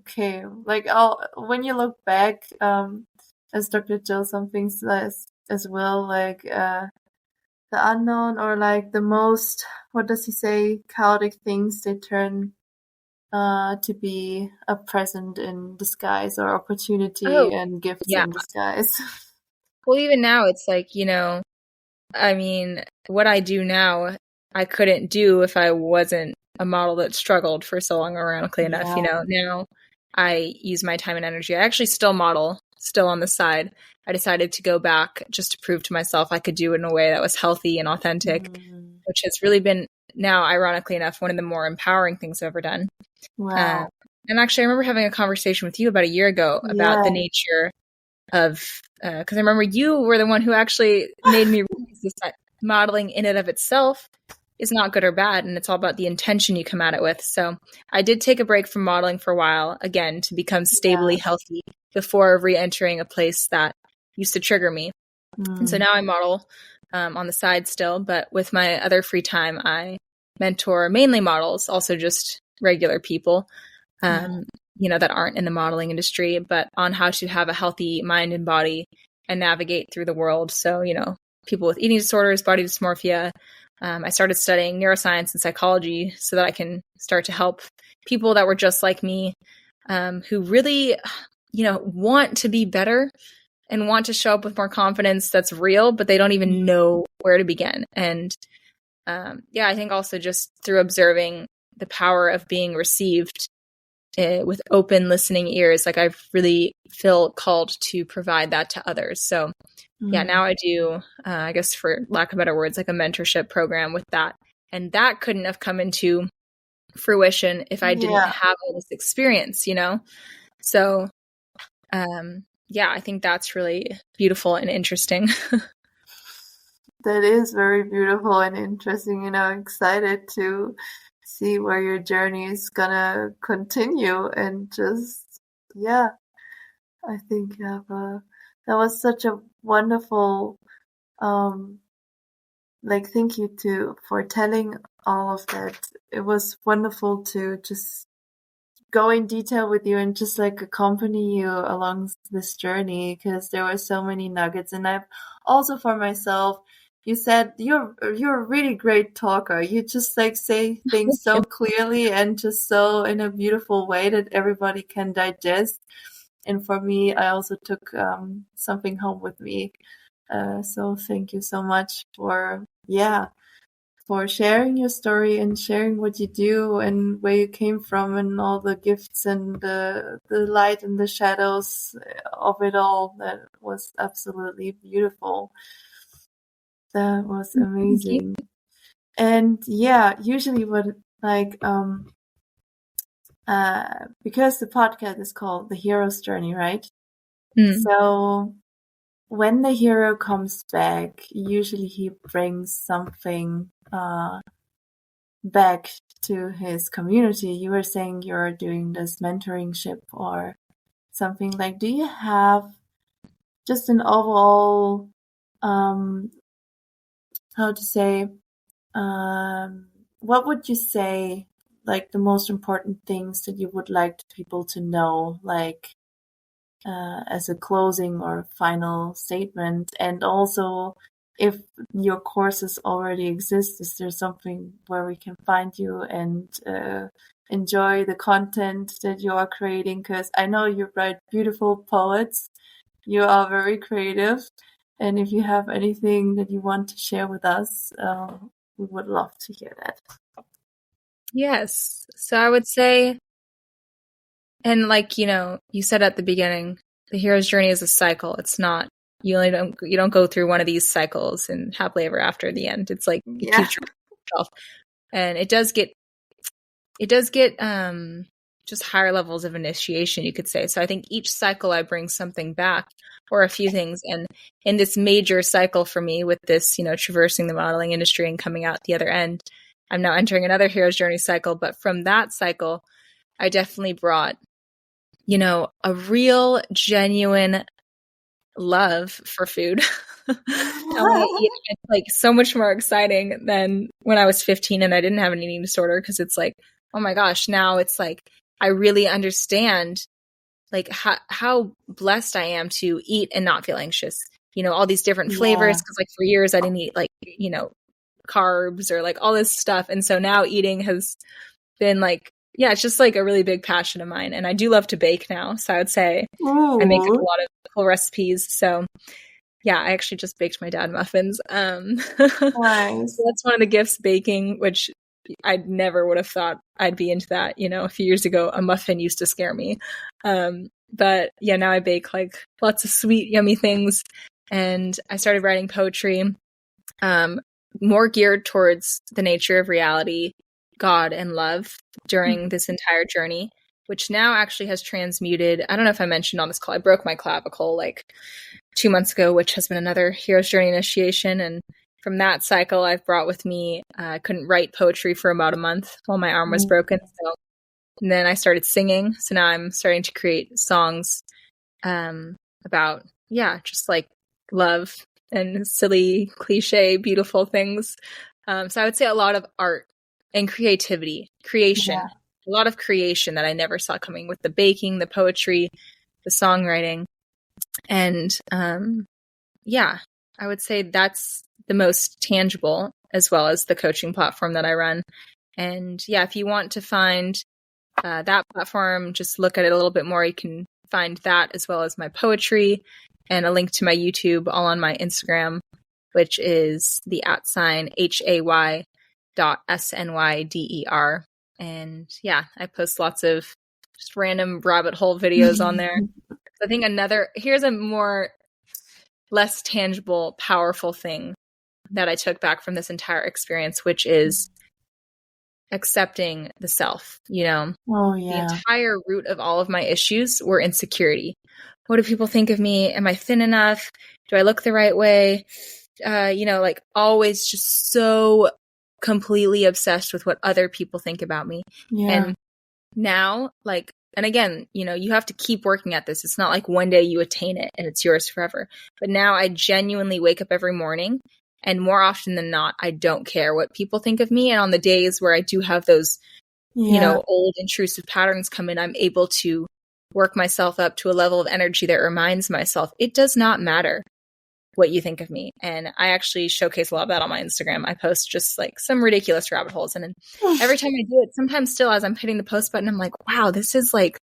came. Like, when you look back, as Dr. Jill, some things as well, like the unknown or like the most, what does he say, chaotic things, they turn to be a present in disguise or opportunity and gifts in disguise. Well, even now it's like, you know, I mean, what I do now, I couldn't do if I wasn't a model that struggled for so long, ironically enough. You know, now I use my time and energy. I actually still model, still on the side. I decided to go back just to prove to myself I could do it in a way that was healthy and authentic, which has really been now, ironically enough, one of the more empowering things I've ever done. Wow. And actually, I remember having a conversation with you about a year ago about the nature of, because I remember you were the one who actually made me realize this, that modeling in and of itself is not good or bad, and it's all about the intention you come at it with. So I did take a break from modeling for a while, again, to become stably healthy before re-entering a place that used to trigger me. And so now I model on the side still, but with my other free time, I mentor mainly models, also just regular people, you know, that aren't in the modeling industry, but on how to have a healthy mind and body and navigate through the world. So, you know, people with eating disorders, body dysmorphia. I started studying neuroscience and psychology so that I can start to help people that were just like me, who really, you know, want to be better and want to show up with more confidence that's real, but they don't even know where to begin. And I think also just through observing the power of being received with open listening ears, like I really feel called to provide that to others. So now I do, I guess for lack of better words, like a mentorship program with that. And that couldn't have come into fruition if I didn't have all this experience, you know? So, I think that's really beautiful and interesting. That is very beautiful and interesting. You know, I'm excited to see where your journey is gonna continue and just, I think that was such a wonderful, thank you for telling all of that. It was wonderful to just go in detail with you and just like accompany you along this journey, because there were so many nuggets. And I've also, for myself, you said you're a really great talker. You just like say things so clearly and just so in a beautiful way that everybody can digest. And for me, I also took something home with me. So thank you so much for sharing your story and sharing what you do and where you came from and all the gifts and the light and the shadows of it all. That was absolutely beautiful. That was amazing. And usually what because the podcast is called The Hero's Journey, right? So when the hero comes back, usually he brings something back to his community. You were saying you're doing this mentoringship or something. Like, do you have just an overall, what would you say, like the most important things that you would like people to know, like as a closing or final statement? And also, if your courses already exist, is there something where we can find you and enjoy the content that you are creating? Because I know you write beautiful poets. You are very creative. And if you have anything that you want to share with us, we would love to hear that. Yes. So I would say, and like, you know, you said at the beginning, the hero's journey is a cycle. It's not, you don't go through one of these cycles and happily ever after at the end. It's like it keeps yourself. And it does get just higher levels of initiation, you could say. So I think each cycle I bring something back or a few things. And in this major cycle for me with this, traversing the modeling industry and coming out the other end, I'm now entering another hero's journey cycle. But from that cycle, I definitely brought, a real genuine love for food. It's like so much more exciting than when I was 15 and I didn't have an eating disorder, because it's like, oh my gosh, now it's like I really understand like how blessed I am to eat and not feel anxious. All these different flavors, because like for years I didn't eat like, carbs or like all this stuff. And so now eating has been like, it's just like a really big passion of mine. And I do love to bake now. So I would say I make a lot of cool recipes. So yeah, I actually just baked my dad muffins. Nice. So that's one of the gifts, baking, which I never would have thought I'd be into that. A few years ago, a muffin used to scare me. But yeah, now I bake like lots of sweet, yummy things. And I started writing poetry, more geared towards the nature of reality, God, and love during this entire journey, which now actually has transmuted. I don't know if I mentioned on this call, I broke my clavicle like 2 months ago, which has been another hero's journey initiation. And from that cycle, I've brought with me, I couldn't write poetry for about a month while my arm was broken. And then I started singing. So now I'm starting to create songs about, just like love and silly, cliche, beautiful things. So I would say a lot of art and creativity, creation, a lot of creation that I never saw coming with the baking, the poetry, the songwriting. And I would say that's the most tangible, as well as the coaching platform that I run. And if you want to find that platform, just look at it a little bit more. You can find that as well as my poetry and a link to my YouTube, all on my Instagram, which is the @hay.SNYDER. And I post lots of just random rabbit hole videos on there. I think here's a more less tangible, powerful thing that I took back from this entire experience, which is accepting the self. The entire root of all of my issues were insecurity. What do people think of me? Am I thin enough? Do I look the right way? Like always just so completely obsessed with what other people think about me. And now, like, and again, you have to keep working at this. It's not like one day you attain it and it's yours forever. But now I genuinely wake up every morning, and more often than not, I don't care what people think of me. And on the days where I do have those, old intrusive patterns come in, I'm able to work myself up to a level of energy that reminds myself it does not matter what you think of me. And I actually showcase a lot of that on my Instagram. I post just like some ridiculous rabbit holes. And every time I do it, sometimes still as I'm hitting the post button, I'm like, wow, this is like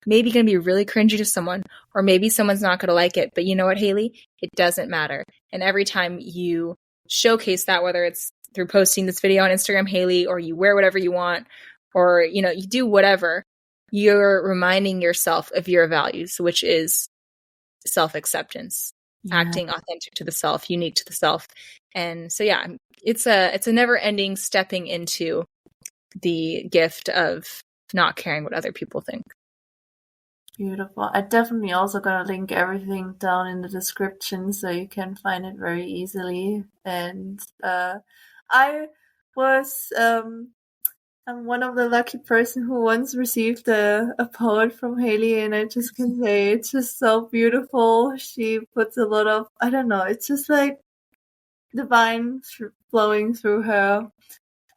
maybe going to be really cringy to someone, or maybe someone's not going to like it. But you know what, Haley? It doesn't matter. And every time you showcase that, whether it's through posting this video on Instagram, Haley, or you wear whatever you want, or, you do whatever, you're reminding yourself of your values, which is self-acceptance, acting authentic to the self, unique to the self. And so, it's a never-ending stepping into the gift of not caring what other people think. Beautiful. I definitely also gonna link everything down in the description so you can find it very easily. And I was I'm one of the lucky person who once received a poem from Haley, and I just can say it's just so beautiful. She puts a lot of, I don't know, it's just like divine flowing through her.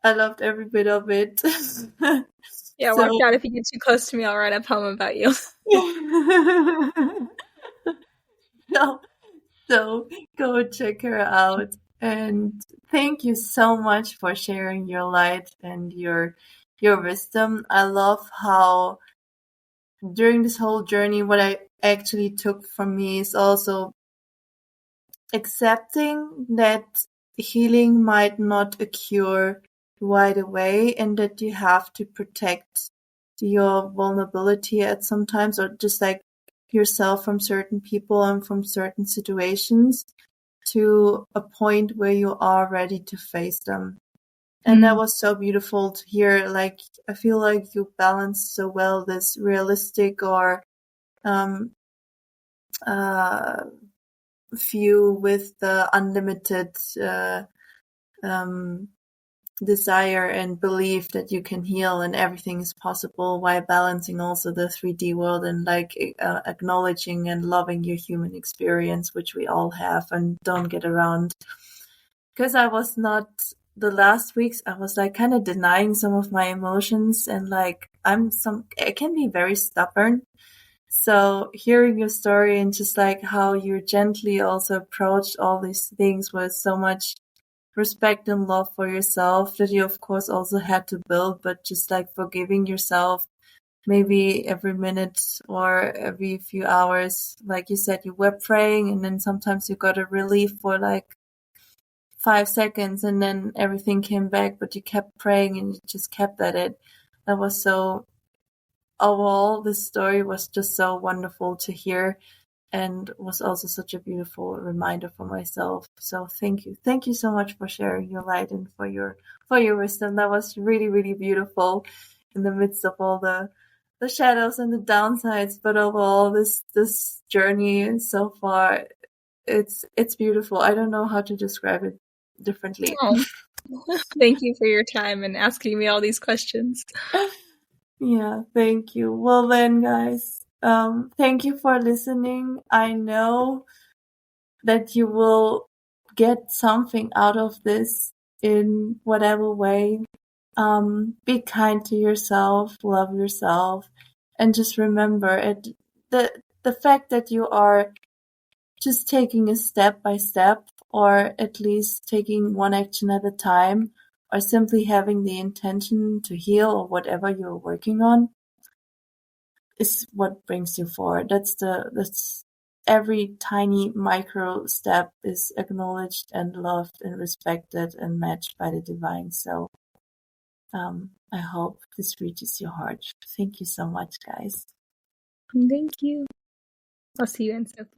I loved every bit of it. Watch out, if you get too close to me, I'll write a poem about you. So go check her out. And thank you so much for sharing your light and your wisdom. I love how during this whole journey, what I actually took from me is also accepting that healing might not occur right away, and that you have to protect your vulnerability at some times, or just like yourself from certain people and from certain situations, to a point where you are ready to face them. And that was so beautiful to hear. Like, I feel like you balanced so well this realistic or view with the unlimited desire and belief that you can heal and everything is possible, while balancing also the 3D world and like acknowledging and loving your human experience, which we all have and don't get around. Because I was not, the last weeks I was like kind of denying some of my emotions, and like I can be very stubborn. So hearing your story and just like how you gently also approached all these things with so much respect and love for yourself that you of course also had to build, but just like forgiving yourself maybe every minute or every few hours. Like you said, you were praying and then sometimes you got a relief for like 5 seconds and then everything came back, but you kept praying and you just kept at it. That was so, overall, this story was just so wonderful to hear and was also such a beautiful reminder for myself. So thank you. Thank you so much for sharing your light and for your wisdom. That was really, really beautiful in the midst of all the shadows and the downsides. But overall, this journey so far, it's beautiful. I don't know how to describe it differently. Oh. Thank you for your time and asking me all these questions. Yeah, thank you. Well then, guys, thank you for listening. I know that you will get something out of this in whatever way. Be kind to yourself, love yourself, and just remember it. The fact that you are just taking a step by step, or at least taking one action at a time, or simply having the intention to heal or whatever you're working on, is what brings you forward. That's every tiny micro step is acknowledged and loved and respected and matched by the divine. So I hope this reaches your heart. Thank you so much, guys. Thank you. I'll see you in Sophie.